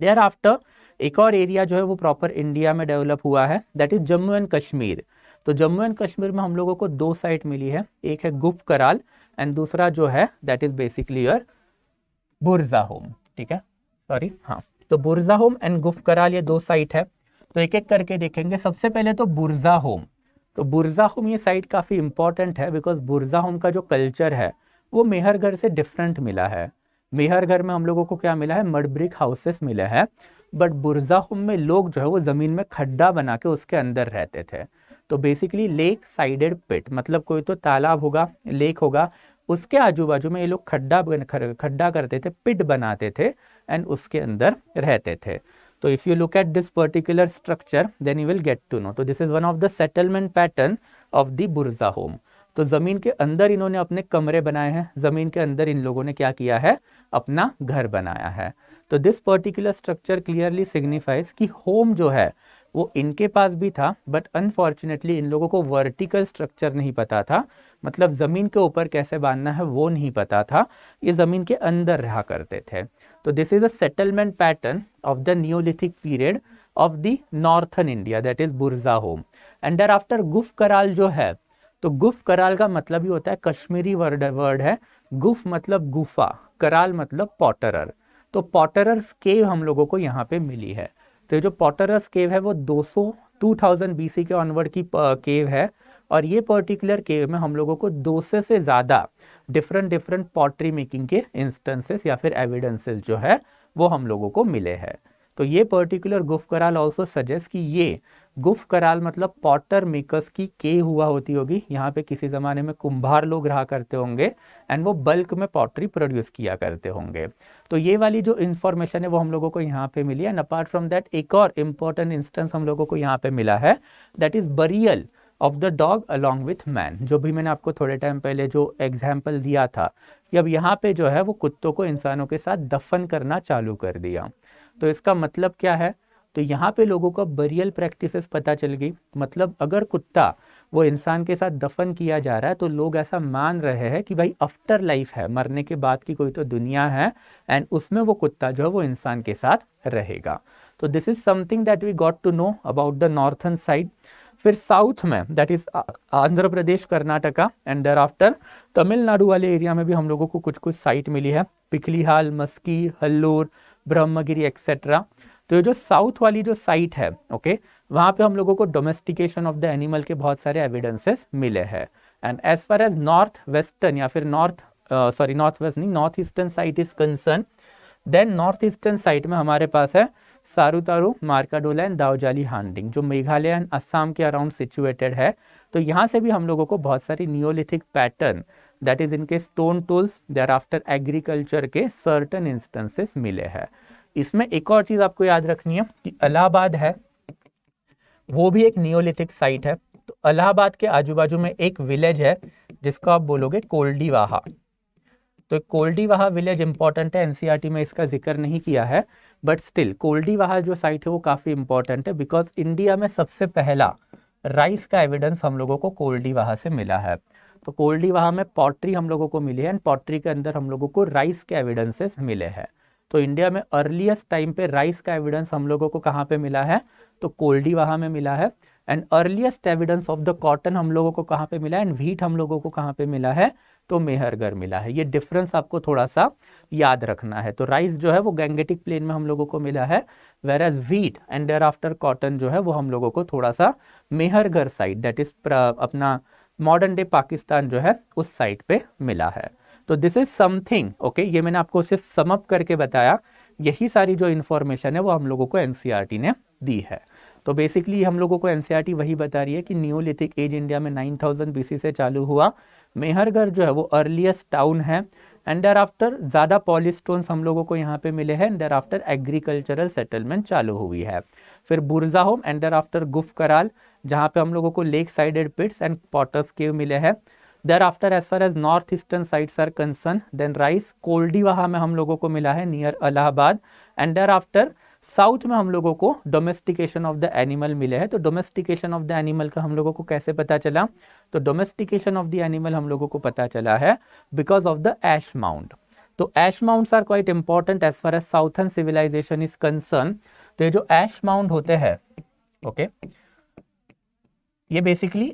देयर आफ्टर एक और एरिया जो है वो प्रॉपर इंडिया में डेवलप हुआ है, that is Jammu and Kashmir. तो जम्मू एंड कश्मीर में हम लोगों को दो साइट मिली है, एक है गुफ कराल एंड दूसरा जो है दैट इज बेसिकली योर बुरज़ाहोम, ठीक है, सॉरी, हाँ। तो बुरज़ाहोम एंड गुफ कराल ये दो साइट है, तो एक एक करके देखेंगे। सबसे पहले तो बुरज़ाहोम। तो बुरज़ाहोम ये साइट काफ़ी इंपॉर्टेंट है बिकॉज बुरज़ाहोम का जो कल्चर है वो मेहरगढ़ से डिफरेंट मिला है। मेहरगढ़ में हम लोगों को क्या मिला है, मड ब्रिक हाउसेस मिले हैं, बट बुरज़ाहोम में लोग जो है वो ज़मीन में खड्डा बना के उसके अंदर रहते थे। तो बेसिकली लेक साइडेड पिट, मतलब कोई तो तालाब होगा, लेक होगा, उसके आजू बाजू में ये लोग खड्डा करते थे, पिट बनाते थे एंड उसके अंदर रहते थे। तो if you look at this particular structure then you will get to know. तो this is one of the settlement pattern of the Burzahom. तो जमीन के अंदर इन्होंने अपने कमरे बनाए हैं, जमीन के अंदर इन लोगों ने क्या किया है, अपना घर बनाया है। तो this particular structure clearly signifies कि होम जो है वो इनके पास भी था, बट अनफॉर्चुनेटली इन लोगों को वर्टिकल स्ट्रक्चर नहीं पता था, मतलब जमीन के ऊपर कैसे बांधना है वो नहीं पता था, ये जमीन के अंदर रहा करते थे। तो this is a settlement pattern of the Neolithic period of the northern India, that is Burzahom. And thereafter Gufkral जो है, तो गुफ कराल का मतलब ही होता है, कश्मीरी वर्ड है, गुफ मतलब गुफा, कराल मतलब पॉटरर। तो पॉटरर्स केव हम लोगों को यहाँ पे मिली है। तो ये जो पॉटरर्स केव है वो 2000 BC के ऑनवर्ड की केव है, और ये पर्टिकुलर केव में हम लोगों को 200 से ज़्यादा डिफरेंट पॉटरी मेकिंग के इंस्टेंसेस या फिर एविडेंसेस जो है वो हम लोगों को मिले हैं। तो ये पर्टिकुलर गुफ कराल ऑल्सो सजेस्ट कि ये गुफ कराल मतलब पॉटर मेकर्स की केव हुआ होती होगी। यहाँ पे किसी ज़माने में कुंभार लोग रहा करते होंगे एंड वो बल्क में पॉटरी प्रोड्यूस किया करते होंगे। तो ये वाली जो इन्फॉर्मेशन है वो हम लोगों को यहाँ पे मिली है। एंड अपार्ट फ्रॉम दैट एक और इम्पॉर्टेंट इंस्टेंस हम लोगों को यहाँ पे मिला है, that is burial of the dog along with man. जो भी मैंने आपको थोड़े टाइम पहले जो एग्जाम्पल दिया था कि अब यहाँ पे जो है वो कुत्तों को इंसानों के साथ दफन करना चालू कर दिया। तो इसका मतलब क्या है, तो यहाँ पे लोगों को बरियल प्रैक्टिसेस पता चल गई। मतलब अगर कुत्ता वो इंसान के साथ दफन किया जा रहा है तो लोग ऐसा मान रहे हैं कि भाई आफ्टर लाइफ है, मरने के बाद की कोई तो दुनिया है एंड उसमें वो कुत्ता जो है वो इंसान के साथ रहेगा। तो this is something that we got to know about the northern side. फिर साउथ में that is Andhra Pradesh, Karnataka and thereafter Tamil Nadu वाले एरिया में भी हम लोगों को कुछ साइट मिली है, पिखलीहाल, मस्की, हल्लूर, ब्रह्मगिरी एक्सेट्रा। तो ये जो साउथ वाली जो साइट है, ओके, वहाँ पे हम लोगों को डोमेस्टिकेशन ऑफ द एनिमल के बहुत सारे एविडेंसेस मिले हैं। And as far as north western या फिर नॉर्थ वेस्ट नहीं, north eastern site is concern, then north eastern site में हमारे पास है सारूतारू, मार्काडोला एंड दाओजाली हांडिंग, जो मेघालय एंड असम के अराउंड सिचुएटेड है। तो यहाँ से भी हम लोगों को बहुत सारी नियोलिथिक पैटर्न दैट इज इनके stone tools, thereafter agriculture के सर्टन इंस्टेंसेस मिले हैं। इसमें एक और चीज आपको याद रखनी है कि इलाहाबाद है, वो भी एक नियोलिथिक साइट है। तो इलाहाबाद के आजू बाजू में एक विलेज है जिसको आप बोलोगे कोल्डीवाहा। तो कोल्डीवाहा विलेज इंपॉर्टेंट है, एनसीईआरटी में इसका जिक्र नहीं किया है, बट स्टिल कोल्डीवाहा जो साइट है वो काफी इंपॉर्टेंट है बिकॉज इंडिया में सबसे पहला राइस का एविडेंस हम लोगों को कोल्डीवाहा से मिला है। तो कोल्डीवाहा में पॉटरी हम लोगों को मिली है एंड पॉटरी के अंदर हम लोगों को राइस के एविडेंसेस मिले हैं। तो इंडिया में अर्लीस्ट टाइम पे राइस का एविडेंस हम लोगों को कहाँ पे मिला है, तो कोल्डीवाहा में मिला है। And earliest evidence of the cotton हम लोगों को कहाँ पे मिला है एंड व्हीट हम लोगों को कहाँ पे मिला है, तो मेहरगढ़ मिला है। ये डिफरेंस आपको थोड़ा सा याद रखना है। तो राइस जो है वो गैंगेटिक प्लेन में हम लोगों को मिला है, whereas wheat and thereafter cotton जो है वो हम लोगों को थोड़ा सा मेहरगढ़ साइड दैट इज अपना मॉडर्न डे पाकिस्तान जो है उस साइड पे मिला है। तो दिस इज समथिंग ओके, ये मैंने आपको सिर्फ सम अप करके बताया। यही सारी जो इन्फॉर्मेशन है वो हम लोगों को एनसीईआरटी ने दी है। तो बेसिकली हम लोगों को एनसीईआरटी वही बता रही है कि नियोलिथिक एज इंडिया में 9000 BC से चालू हुआ। मेहरगढ़ जो है वो अर्लीस्ट टाउन है एंड देयर आफ्टर ज़्यादा पॉलीस्टोन्स हम लोगों को यहाँ पे मिले हैं, and thereafter agricultural settlement चालू हुई है। फिर Burzahom, and thereafter Gufkral, जहाँ पे हम लोगों को lake sided pits and potters cave मिले हैं। Thereafter as far as north eastern sides are concern, then rice Koldihwa में हम लोगों को मिला है near Allahabad, and there after south में हम लोगों को डोमेस्टिकेशन ऑफ द एनिमल मिले हैं। तो डोमेस्टिकेशन ऑफ द एनिमल का हम लोगों को कैसे पता चला? तो डोमेस्टिकेशन ऑफ द एनिमल हम लोगों को पता चला है because of the ash mount. तो ash mounts are quite important as far as southern civilisation is concern. तो ये जो ऐश माउंट होते हैं, ओके, ये बेसिकली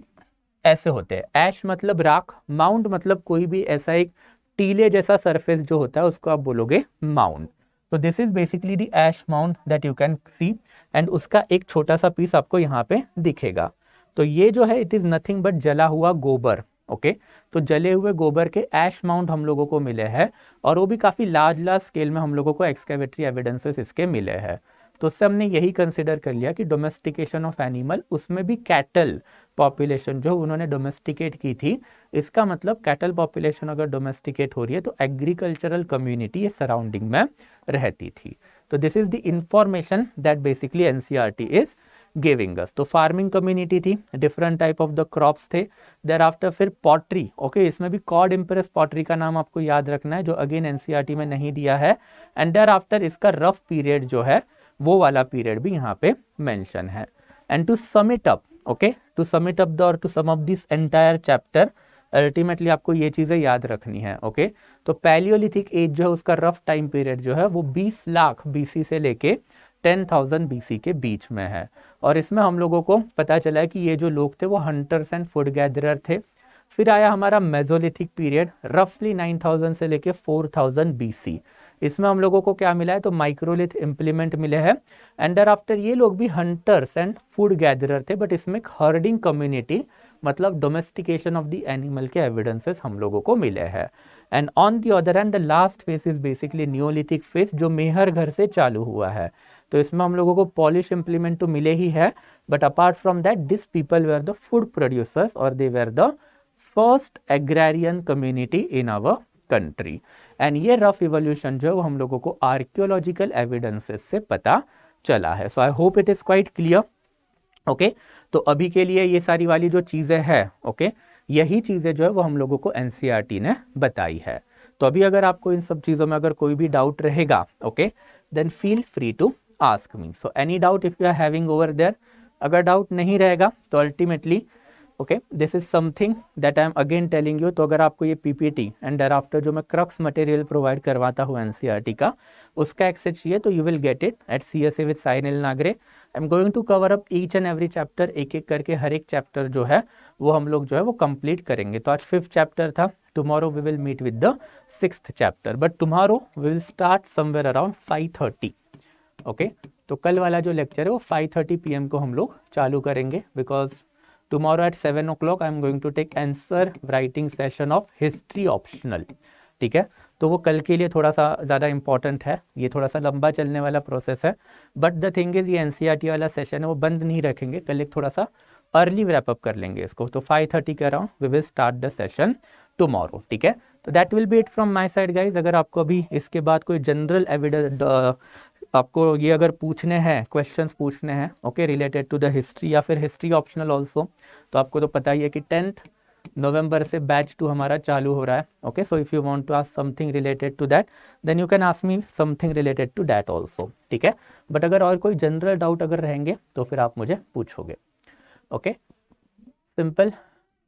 ऐसे होते हैं। ऐश मतलब राख, माउंट मतलब कोई भी ऐसा एक टीले जैसा सरफेस जो होता है उसको आप बोलोगे माउंट। तो this is basically the ash mount that you can see, and उसका एक छोटा सा पीस आपको यहाँ पे दिखेगा। तो ये जो है इट इज नथिंग बट जला हुआ गोबर, ओके। तो जले हुए गोबर के ऐश माउंट हम लोगों को मिले हैं, और वो भी काफी लार्ज स्केल में हम लोगों को एक्सकेवेटरी एविडेंसेस इसके मिले हैं। तो उससे हमने यही कंसिडर कर लिया कि डोमेस्टिकेशन ऑफ एनिमल, उसमें भी कैटल पॉपुलेशन जो उन्होंने डोमेस्टिकेट की थी, इसका मतलब कैटल पॉपुलेशन अगर डोमेस्टिकेट हो रही है तो एग्रीकल्चरल कम्युनिटी ये सराउंडिंग में रहती थी। तो this is the information that basically NCERT is giving अस। तो फार्मिंग कम्युनिटी थी, different type of the crops थे। देयर आफ्टर फिर पॉटरी, ओके, इसमें भी कॉड इम्प्रेस पॉटरी का नाम आपको याद रखना है, जो अगेन एनसीईआरटी में नहीं दिया है। एंड देयर आफ्टर इसका रफ पीरियड जो है वो वाला पीरियड भी यहाँ पे मेंशन है। And to sum it up, okay, to sum it up the और to sum up this entire chapter, ultimately आपको ये चीजें याद रखनी है, ओके। तो पैलियोलिथिक एज जो है उसका रफ टाइम पीरियड जो है वो 20 लाख बीसी से लेके 10,000 बीसी के बीच में है। और इसमें हम लोगों को पता चला है कि ये जो लोग थे वो हंटर्स एंड फूड गैदरर थे। फिर आया हमारा मेसोलिथिक पीरियड, रफली 9000 से लेके 4000 बीसी। इसमें हम लोगों को क्या मिला है? तो माइक्रोलिथ इम्प्लीमेंट मिले हैं। एंड देयर आफ्टर ये लोग भी हंटर्स एंड फूड गैदरर थे, बट इसमें हर्डिंग कम्युनिटी मतलब डोमेस्टिकेशन ऑफ द एनिमल के एविडेंसेस हम लोगों को मिले हैं। And on the other hand the last phase is basically Neolithic phase, जो मेहर घर से चालू हुआ है। तो इसमें हम लोगों को पॉलिश इम्प्लीमेंट तो मिले ही है, but apart from that this people were the food producers और they were the first agrarian community in our country. And ये रफ इवोल्यूशन जो है वो हम लोगों को आर्कियोलॉजिकल एविडेंसेस से पता चला है। So I hope it is quite clear, okay. तो अभी के लिए ये सारी वाली जो चीजें हैं, ओके, यही चीजें जो है वो हम लोगों को एनसीईआरटी ने बताई है। तो अभी अगर आपको इन सब चीजों में अगर कोई भी डाउट रहेगा, okay, then feel free to ask me. So any doubt if you are having over there, अगर डाउट नहीं रहेगा तो ultimately okay, this is something that I am again telling you. तो अगर आपको ये पीपीटी एंड देयर आफ्टर जो मैं क्रक्स मटेरियल प्रोवाइड करवाता हूँ एनसीईआरटी का, उसका एक्सेस चाहिए तो you will get it at CSA with साइनिल नागरे। I am going to cover up each and every chapter, एक एक करके हर एक चैप्टर जो है वो हम लोग जो है वो कंप्लीट करेंगे। तो आज 5th चैप्टर था, tomorrow we will meet with the 6th chapter, but tomorrow we will start somewhere around 5:30, okay. तो कल वाला जो लेक्चर है वो 5:30 PM को हम लोग चालू करेंगे, because tomorrow at 7 o'clock I am going to take answer writing session of history optional, ठीक है। तो वो कल के लिए थोड़ा सा ज़्यादा इंपॉर्टेंट है, ये थोड़ा सा लंबा चलने वाला प्रोसेस है, बट द थिंग इज ये एनसीईआरटी वाला सेशन है वो बंद नहीं रखेंगे, कल एक थोड़ा सा अर्ली रैप अप कर लेंगे इसको। तो 5:30 के around we will start the session tomorrow, ठीक है। तो that will be it from my side guys. अगर आपको अभी इसके बाद कोई जनरल एविडेंस आपको ये अगर पूछने हैं, क्वेश्चंस पूछने हैं, okay, related to the history या फिर हिस्ट्री ऑप्शनल ऑल्सो, तो आपको तो पता ही है कि 10th नवंबर से बैच 2 हमारा चालू हो रहा है, okay. So if you want to ask something related to that then you can ask me something related to that also, ठीक है। बट अगर और कोई जनरल डाउट अगर रहेंगे तो फिर आप मुझे पूछोगे, ओके, सिंपल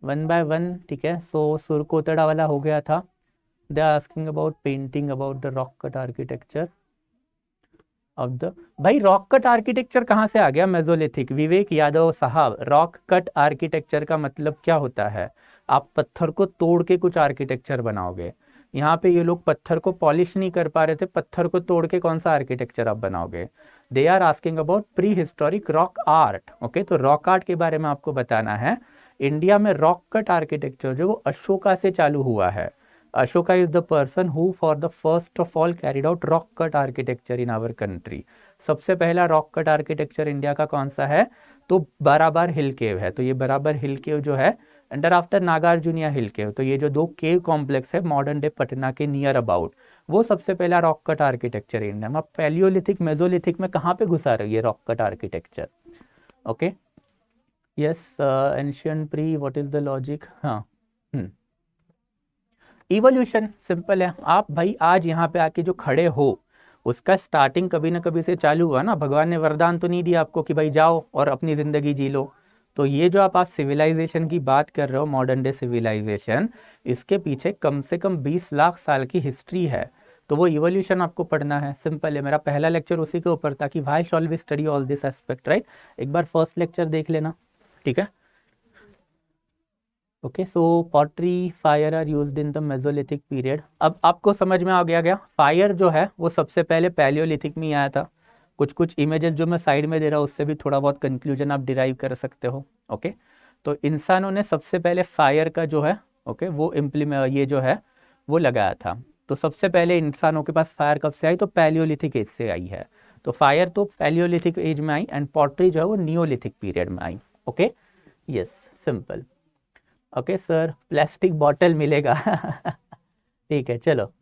1 by 1, ठीक है। सो सुरकोतड़ा वाला हो गया था। They are asking about painting about the rock cut architecture of the, भाई रॉक कट आर्किटेक्चर कहाँ से आ गया? मेसोलिथिक। विवेक यादव साहब, रॉक कट आर्किटेक्चर का मतलब क्या होता है? आप पत्थर को तोड़ के कुछ आर्किटेक्चर बनाओगे। यहाँ पे ये लोग पत्थर को पॉलिश नहीं कर पा रहे थे, पत्थर को तोड़ के कौन सा आर्किटेक्चर आप बनाओगे? They are asking about prehistoric rock art, okay. तो रॉक आर्ट के बारे में आपको बताना है। इंडिया में रॉक कट आर्किटेक्चर जो वो अशोका से चालू हुआ है। Ashoka is the person who for the first of all carried out rock cut architecture in our country. सबसे पहला रॉक कट आर्किटेक्चर इंडिया का कौन सा है? तो बराबर हिल केव है। तो ये बराबर हिल केव जो है एंड देयर आफ्टर नागार्जुनिया हिल केव। तो ये जो दो केव कॉम्प्लेक्स है मॉडर्न डे पटना के नियर अबाउट, वो सबसे पहला रॉक कट आर्किटेक्चर इंडिया में। अब पैलियोलिथिक मेसोलिथिक में कहाँ पे घुसा रही है rock cut architecture? Okay, yes, ancient pre, what is the logic? हाँ, इवोल्यूशन सिंपल है। आप भाई आज यहाँ पे आके जो खड़े हो उसका स्टार्टिंग कभी ना कभी से चालू हुआ ना। भगवान ने वरदान तो नहीं दिया आपको कि भाई जाओ और अपनी ज़िंदगी जी लो। तो ये जो आप आज सिविलाइजेशन की बात कर रहे हो, मॉडर्न डे सिविलाइजेशन, इसके पीछे कम से कम 20 लाख साल की हिस्ट्री है। तो वो इवोल्यूशन आपको पढ़ना है, सिंपल है। मेरा पहला लेक्चर उसी के ऊपर था कि why shall we study all this aspect, right? एक बार फर्स्ट लेक्चर देख लेना, ठीक है? Okay, so pottery fire are used in the mesolithic period. अब आपको समझ में आ गया फायर जो है वो सबसे पहले पैलियोलिथिक में ही आया था। कुछ कुछ इमेजेस जो मैं साइड में दे रहा हूँ उससे भी थोड़ा बहुत कंक्लूजन आप डिराइव कर सकते हो। ओके, तो इंसानों ने सबसे पहले फायर का जो है ओके वो इम्प्लीमेंट ये जो है वो लगाया था। तो सबसे पहले इंसानों के पास फायर कब से आई? तो पैलियोलिथिक एज से आई है। तो फायर तो पैलियोलिथिक एज में आई एंड पॉटरी जो है वो नियोलिथिक पीरियड में आई। Okay, yes, simple. Okay sir, plastic bottle मिलेगा ठीक है, चलो।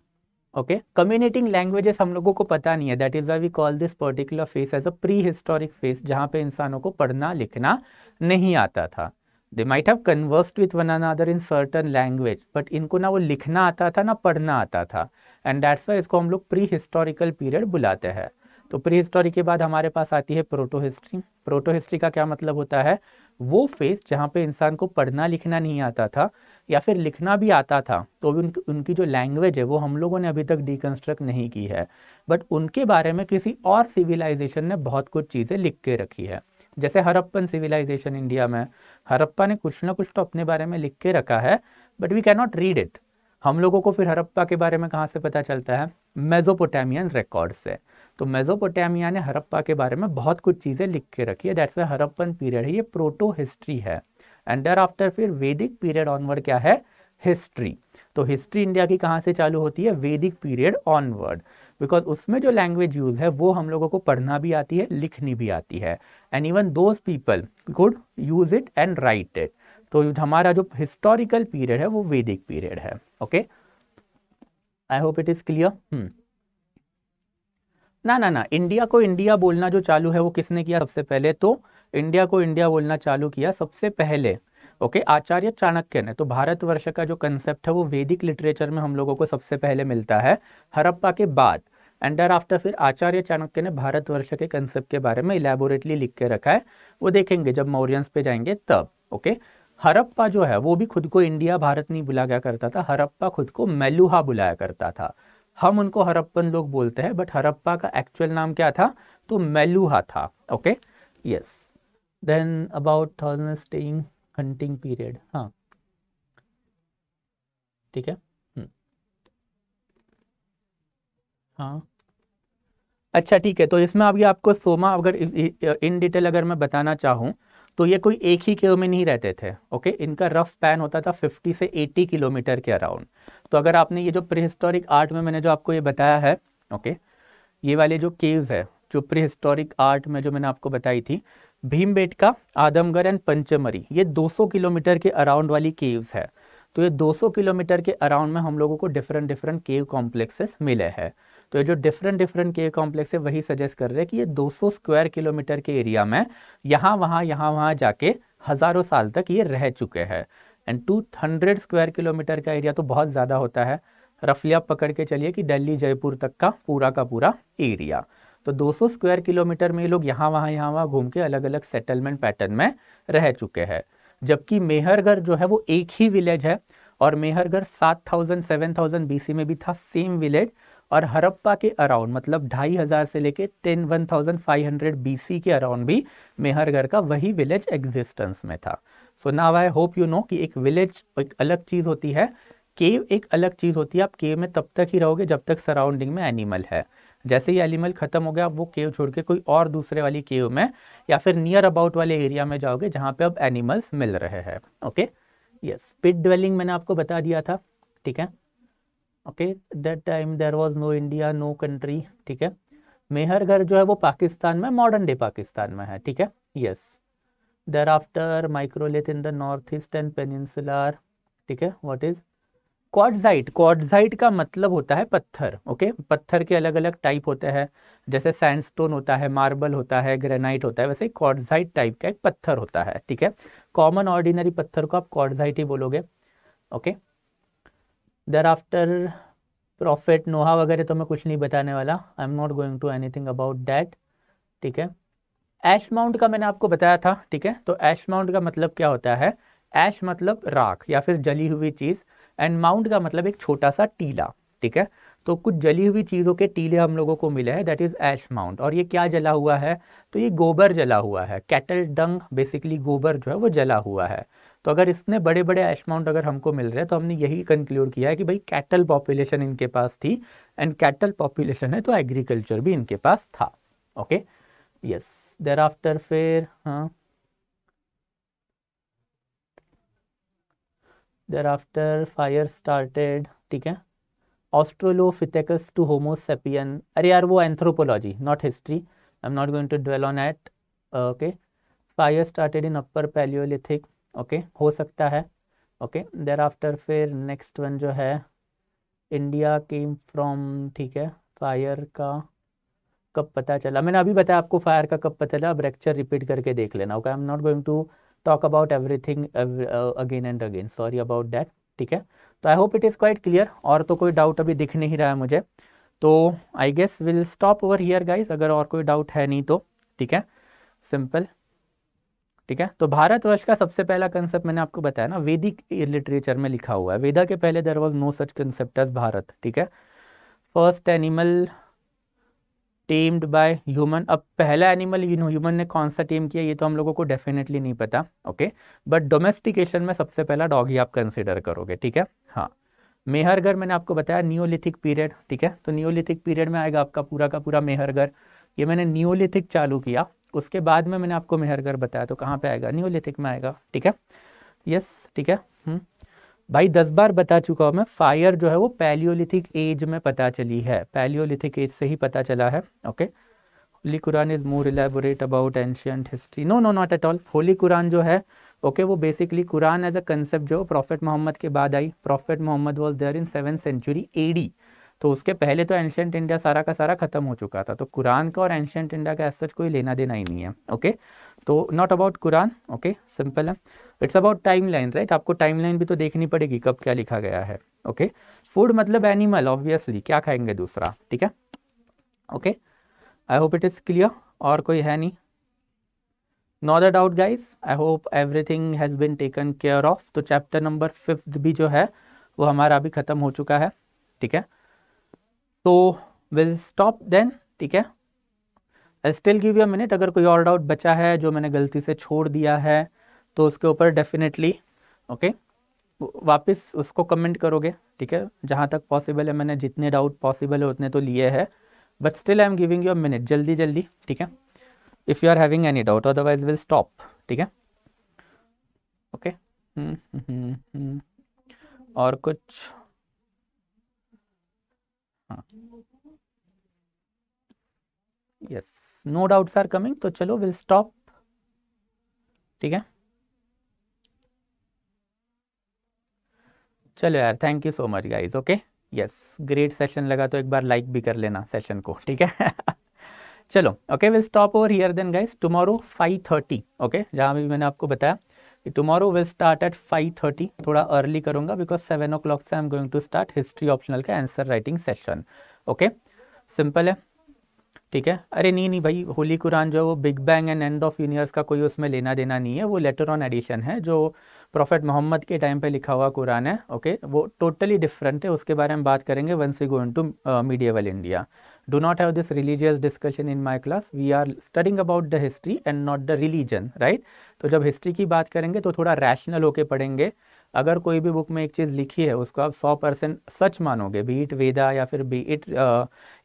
ओके, कम्युनिकेटिंग लैंग्वेजेस हम लोगों को पता नहीं है, that is why we call this particular phase as a pre historic phase, जहाँ पे इंसानों को पढ़ना लिखना नहीं आता था। They might have conversed with one another in certain language, but इनको ना वो लिखना आता था ना पढ़ना आता था, एंड दैट्स व्हाई इसको हम लोग प्री हिस्टोरिकल पीरियड बुलाते हैं। तो प्री हिस्टोरी के बाद हमारे पास आती है प्रोटो हिस्ट्री। प्रोटो हिस्ट्री का क्या मतलब होता है? वो फेज जहाँ पे इंसान को पढ़ना लिखना नहीं आता था, या फिर लिखना भी आता था तो भी उनकी जो लैंग्वेज है वो हम लोगों ने अभी तक डिकंस्ट्रक्ट नहीं की है, बट उनके बारे में किसी और सिविलाइजेशन ने बहुत कुछ चीज़ें लिख के रखी है। जैसे हड़प्पन सिविलाइजेशन इंडिया में, हड़प्पा ने कुछ ना कुछ तो अपने बारे में लिख के रखा है, but we can not read it. हम लोगों को फिर हड़प्पा के बारे में कहाँ से पता चलता है? मेसोपोटामियन रिकॉर्ड से। तो मेसोपोटामिया ने हड़प्पा के बारे में बहुत कुछ चीज़ें लिख के रखी है, दैट्स व्हाई हड़प्पन पीरियड है, ये प्रोटो हिस्ट्री है। एंड देयर आफ्टर फिर वैदिक पीरियड ऑनवर्ड क्या है? हिस्ट्री। तो हिस्ट्री इंडिया की कहाँ से चालू होती है? वैदिक पीरियड ऑनवर्ड, बिकॉज उसमें जो लैंग्वेज यूज है वो हम लोगों को पढ़ना भी आती है, लिखनी भी आती है, and even those people could use it and right it. तो हमारा जो हिस्टोरिकल पीरियड है वो वैदिक पीरियड है। Okay, I hope it is clear. ना, इंडिया को इंडिया बोलना जो चालू है वो किसने किया सबसे पहले? तो इंडिया को इंडिया बोलना चालू किया सबसे पहले ओके आचार्य चाणक्य ने। तो भारतवर्ष का जो कंसेप्ट है वो वैदिक लिटरेचर में हम लोगों को सबसे पहले मिलता है हड़प्पा के बाद, एंड देयर आफ्टर फिर आचार्य चाणक्य ने भारतवर्ष के कंसेप्ट के बारे में इलेबोरेटली लिख के रखा है। वो देखेंगे जब मौर्यंस पे जाएंगे तब। ओके, हड़प्पा जो है वो भी खुद को इंडिया भारत नहीं बुलाया करता था, हड़प्पा खुद को मेलुहा बुलाया करता था। हम उनको हड़प्पन लोग बोलते हैं, बट हड़प्पा का एक्चुअल नाम क्या था? तो मेलुहा था। Okay, yes. Then about thousand staying hunting period, हाँ ठीक है। हाँ, अच्छा ठीक है। तो इसमें अभी आपको सोमा अगर इन डिटेल अगर मैं बताना चाहूँ तो ये कोई एक ही केव में नहीं रहते थे। ओके, इनका रफ स्पैन होता था 50 से 80 किलोमीटर के अराउंड। तो अगर आपने ये जो प्रीहिस्टोरिक आर्ट में मैंने जो आपको ये बताया है, ओके, ये वाले जो केव्स है जो प्रीहिस्टोरिक आर्ट में जो मैंने आपको बताई थी, भीमबेटका, आदमगढ़ एंड पंचमरी, ये 200 किलोमीटर के अराउंड वाली केव्स है। तो ये 200 किलोमीटर के अराउंड में हम लोगों को डिफरेंट डिफरेंट केव कॉम्प्लेक्सेस मिले हैं। तो ये जो डिफरेंट डिफरेंट केव कॉम्प्लेक्स है वही सजेस्ट कर रहे हैं कि ये 200 स्क्वायर किलोमीटर के एरिया में यहाँ वहाँ जाके हज़ारों साल तक ये रह चुके हैं। एंड 200 स्क्वायर किलोमीटर का एरिया तो बहुत ज़्यादा होता है, रफली आप पकड़ के चलिए कि दिल्ली जयपुर तक का पूरा एरिया। तो 200 स्क्वायर किलोमीटर में ये लोग यहाँ वहाँ घूम के अलग अलग सेटलमेंट पैटर्न में रह चुके हैं। जबकि मेहरगढ़ जो है वो एक ही विलेज है, और मेहरगढ़ 7000 BC में भी था सेम विलेज, और हड़प्पा के अराउंड मतलब 2500 से लेके 1500 BC के अराउंड भी मेहरगढ़ का वही विलेज एग्जिस्टेंस में था। So now I hope you know कि एक विलेज एक अलग चीज़ होती है, केव एक अलग चीज़ होती है। आप केव में तब तक ही रहोगे जब तक सराउंडिंग में एनिमल है। जैसे ही एनिमल खत्म हो गया आप वो केव छोड़ के कोई और दूसरे वाली केव में या फिर नियर अबाउट वाले एरिया में जाओगे जहाँ पे अब एनिमल्स मिल रहे हैं। ओके, यस, पिट ड्वेलिंग मैंने आपको बता दिया था, ठीक है। Okay, that time there was no India, no country, ठीक है। मेहरगढ़ जो है वो पाकिस्तान में, मॉडर्न डे पाकिस्तान में है, ठीक है, yes. Thereafter microlith in the north eastern peninsular, ठीक है। What is quartzite? क्वार्ट्जाइट का मतलब होता है पत्थर, ओके। पत्थर के अलग अलग टाइप होते हैं, जैसे सैंडस्टोन होता है, मार्बल होता है, ग्रेनाइट होता है, वैसे क्वार्ट्जाइट टाइप का एक पत्थर होता है, ठीक है। कॉमन ऑर्डिनरी पत्थर को आप क्वार्ट्जाइट ही बोलोगे, okay. Thereafter prophet Noah वगैरह तो मैं कुछ नहीं बताने वाला, I am not going to anything about that, ठीक है। ऐश माउंट का मैंने आपको बताया था, ठीक है। तो ऐश माउंट का मतलब क्या होता है? ऐश मतलब राख या फिर जली हुई चीज, एंड माउंट का मतलब एक छोटा सा टीला, ठीक है। तो कुछ जली हुई चीज़ों के टीले हम लोगों को मिले हैं, दैट इज ऐश माउंट। और ये क्या जला हुआ है? तो ये गोबर जला हुआ है, कैटल डंग, बेसिकली गोबर जो है वो जला हुआ है। तो अगर इतने बड़े बड़े ऐश माउंट अगर हमको मिल रहे हैं तो हमने यही कंक्लूड किया है कि भाई कैटल पॉपुलेशन इनके पास थी, एंड कैटल पॉपुलेशन है तो एग्रीकल्चर भी इनके पास था, ओके। यस, देयर आफ्टर फिर हाँ, देयर आफ्टर फायर स्टार्टेड, ठीक है। ऑस्ट्रोलोपिथेकस टू होमो सेपियन, अरे यार वो anthropology not history, I am not going to dwell on it, okay. Fire started in upper palaeolithic, okay, हो सकता है, ओके। देयर आफ्टर फिर नेक्स्ट वन जो है इंडिया केम फ्रॉम, ठीक है। फायर का कब पता चला? मैंने अभी बताया आपको फायर का कब पता चला, अब लेक्चर रिपीट करके देख लेना, okay. I am not going to talk about everything again and again, sorry about that, ठीक है। तो I hope it is quite clear, और तो कोई डाउट अभी दिख नहीं रहा है मुझे, तो I guess will stop over here guys, अगर और कोई डाउट है नहीं तो, ठीक है, सिंपल, ठीक है। तो भारतवर्ष का सबसे पहला कंसेप्ट मैंने आपको बताया ना, वैदिक लिटरेचर में लिखा हुआ है, वेदा के पहले there was no such concept as Bharat, ठीक है। First animal tamed by human, अब पहला एनिमल ह्यूमन ने कौन सा टेम किया ये तो हम लोगों को डेफिनेटली नहीं पता, ओके। बट डोमेस्टिकेशन में सबसे पहला डॉग ही आप कंसिडर करोगे, ठीक है। हाँ, मेहरगढ़ मैंने आपको बताया नियोलिथिक पीरियड, ठीक है। तो नियोलिथिक पीरियड में आएगा आपका पूरा का पूरा मेहरगढ़, ये मैंने नियोलिथिक चालू किया, उसके बाद में मैंने आपको मेहरगढ़ बताया, तो कहाँ पे आएगा? नियोलिथिक में आएगा, ठीक है। यस, ठीक है। भाई 10 बार बता चुका हूँ मैं, फायर जो है वो पैलियोलिथिक एज में पता चली है, पैलियोलिथिक एज से ही पता चला है, okay. Holy Quran is more elaborate about ancient history, no no not at all. Holy Quran जो है, ओके, वो basically Quran as a concept जो प्रॉफिट मोहम्मद के बाद आई, prophet Muhammad was there in 7th century AD, तो उसके पहले तो एंशियंट इंडिया सारा का सारा खत्म हो चुका था, तो कुरान का और एंशियंट इंडिया का ऐसा कोई लेना देना ही नहीं है, ओके। तो not about Quran, okay, simple है। It's about timeline, right, आपको टाइम लाइन भी तो देखनी पड़ेगी कब क्या लिखा गया है, ओके। फूड मतलब एनिमल, ऑब्वियसली क्या खाएंगे दूसरा, ठीक है, okay. I hope it is clear, और कोई है नहीं, no other doubt guys, I hope everything has been taken care of. तो चैप्टर नंबर 5 भी जो है वो हमारा अभी ख़त्म हो चुका है, ठीक है। तो विल स्टॉप देन, ठीक है। I still give you a minute, अगर कोई और डाउट बचा है जो मैंने गलती से छोड़ दिया है तो उसके ऊपर डेफिनेटली, ओके, वापस उसको कमेंट करोगे, ठीक है। जहाँ तक पॉसिबल है मैंने जितने डाउट पॉसिबल है उतने तो लिए हैं, but still I am giving you a minute, जल्दी जल्दी, ठीक है, if you are having any doubt, otherwise will stop, ठीक है, ओके। और कुछ? हाँ, yes, no doubts are coming, तो चलो विल स्टॉप, ठीक है। चलो यार, thank you so much guys, okay. Yes, great session लगा तो एक बार लाइक भी कर लेना सेशन को, ठीक है। चलो, okay, will stop over here then guys, tomorrow 5:30, okay, जहाँ भी मैंने आपको बताया कि टुमारो विल स्टार्ट एट 5:30, थोड़ा अर्ली करूँगा बिकॉज 7 o'clock से I am going to start history optional का answer writing session, okay, simple है, ठीक है। अरे नहीं नहीं भाई, होली कुरान जो है वो big bang and end of universe का कोई उसमें लेना देना नहीं है, वो लेटर ऑन एडिशन है जो प्रॉफिट मोहम्मद के टाइम पे लिखा हुआ कुरान है, ओके, वो टोटली डिफरेंट है, उसके बारे में बात करेंगे once we go into medieval India. Do not have this religious discussion in my class, we are studying about the history and not the religion, right. तो जब हिस्ट्री की बात करेंगे तो थोड़ा रैशनल होके पढ़ेंगे, अगर कोई भी बुक में एक चीज़ लिखी है उसको आप 100% सच मानोगे, बी इट वेदा या फिर बी इट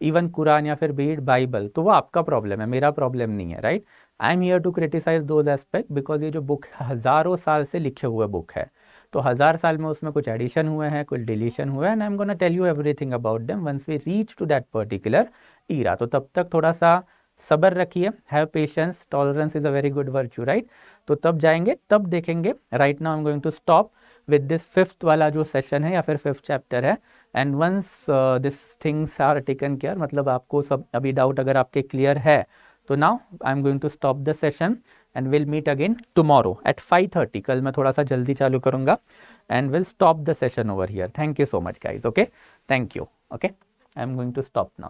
इवन कुरान या फिर बी इट बाइबल, तो वो आपका प्रॉब्लम है, मेरा प्रॉब्लम नहीं है, right. I am here to criticise those aspect because ये जो बुक हज़ारों साल से लिखे हुए बुक है, तो 1000 साल में उसमें कुछ एडिशन हुए हैं, कुछ डिलीशन हुए हैं, and I am gonna tell you everything about them once we reach to that particular era. तो तब तक थोड़ा सा सब्र रखिए, have patience, tolerance is a very good virtue, right. तो तब जाएंगे, तब देखेंगे। Right now I am going to stop with this 5th वाला जो सेशन है या फिर 5th चैप्टर है। And once this things are taken care, मतलब आपको सब अभी डाउट अगर आपके क्लियर है, तो now I am going to stop the session and will meet again tomorrow at 5:30। कल मैं थोड़ा सा जल्दी चालू करूँगा and we'll stop the session over here. Thank you so much guys. Okay, thank you. Okay, I'm going to stop now.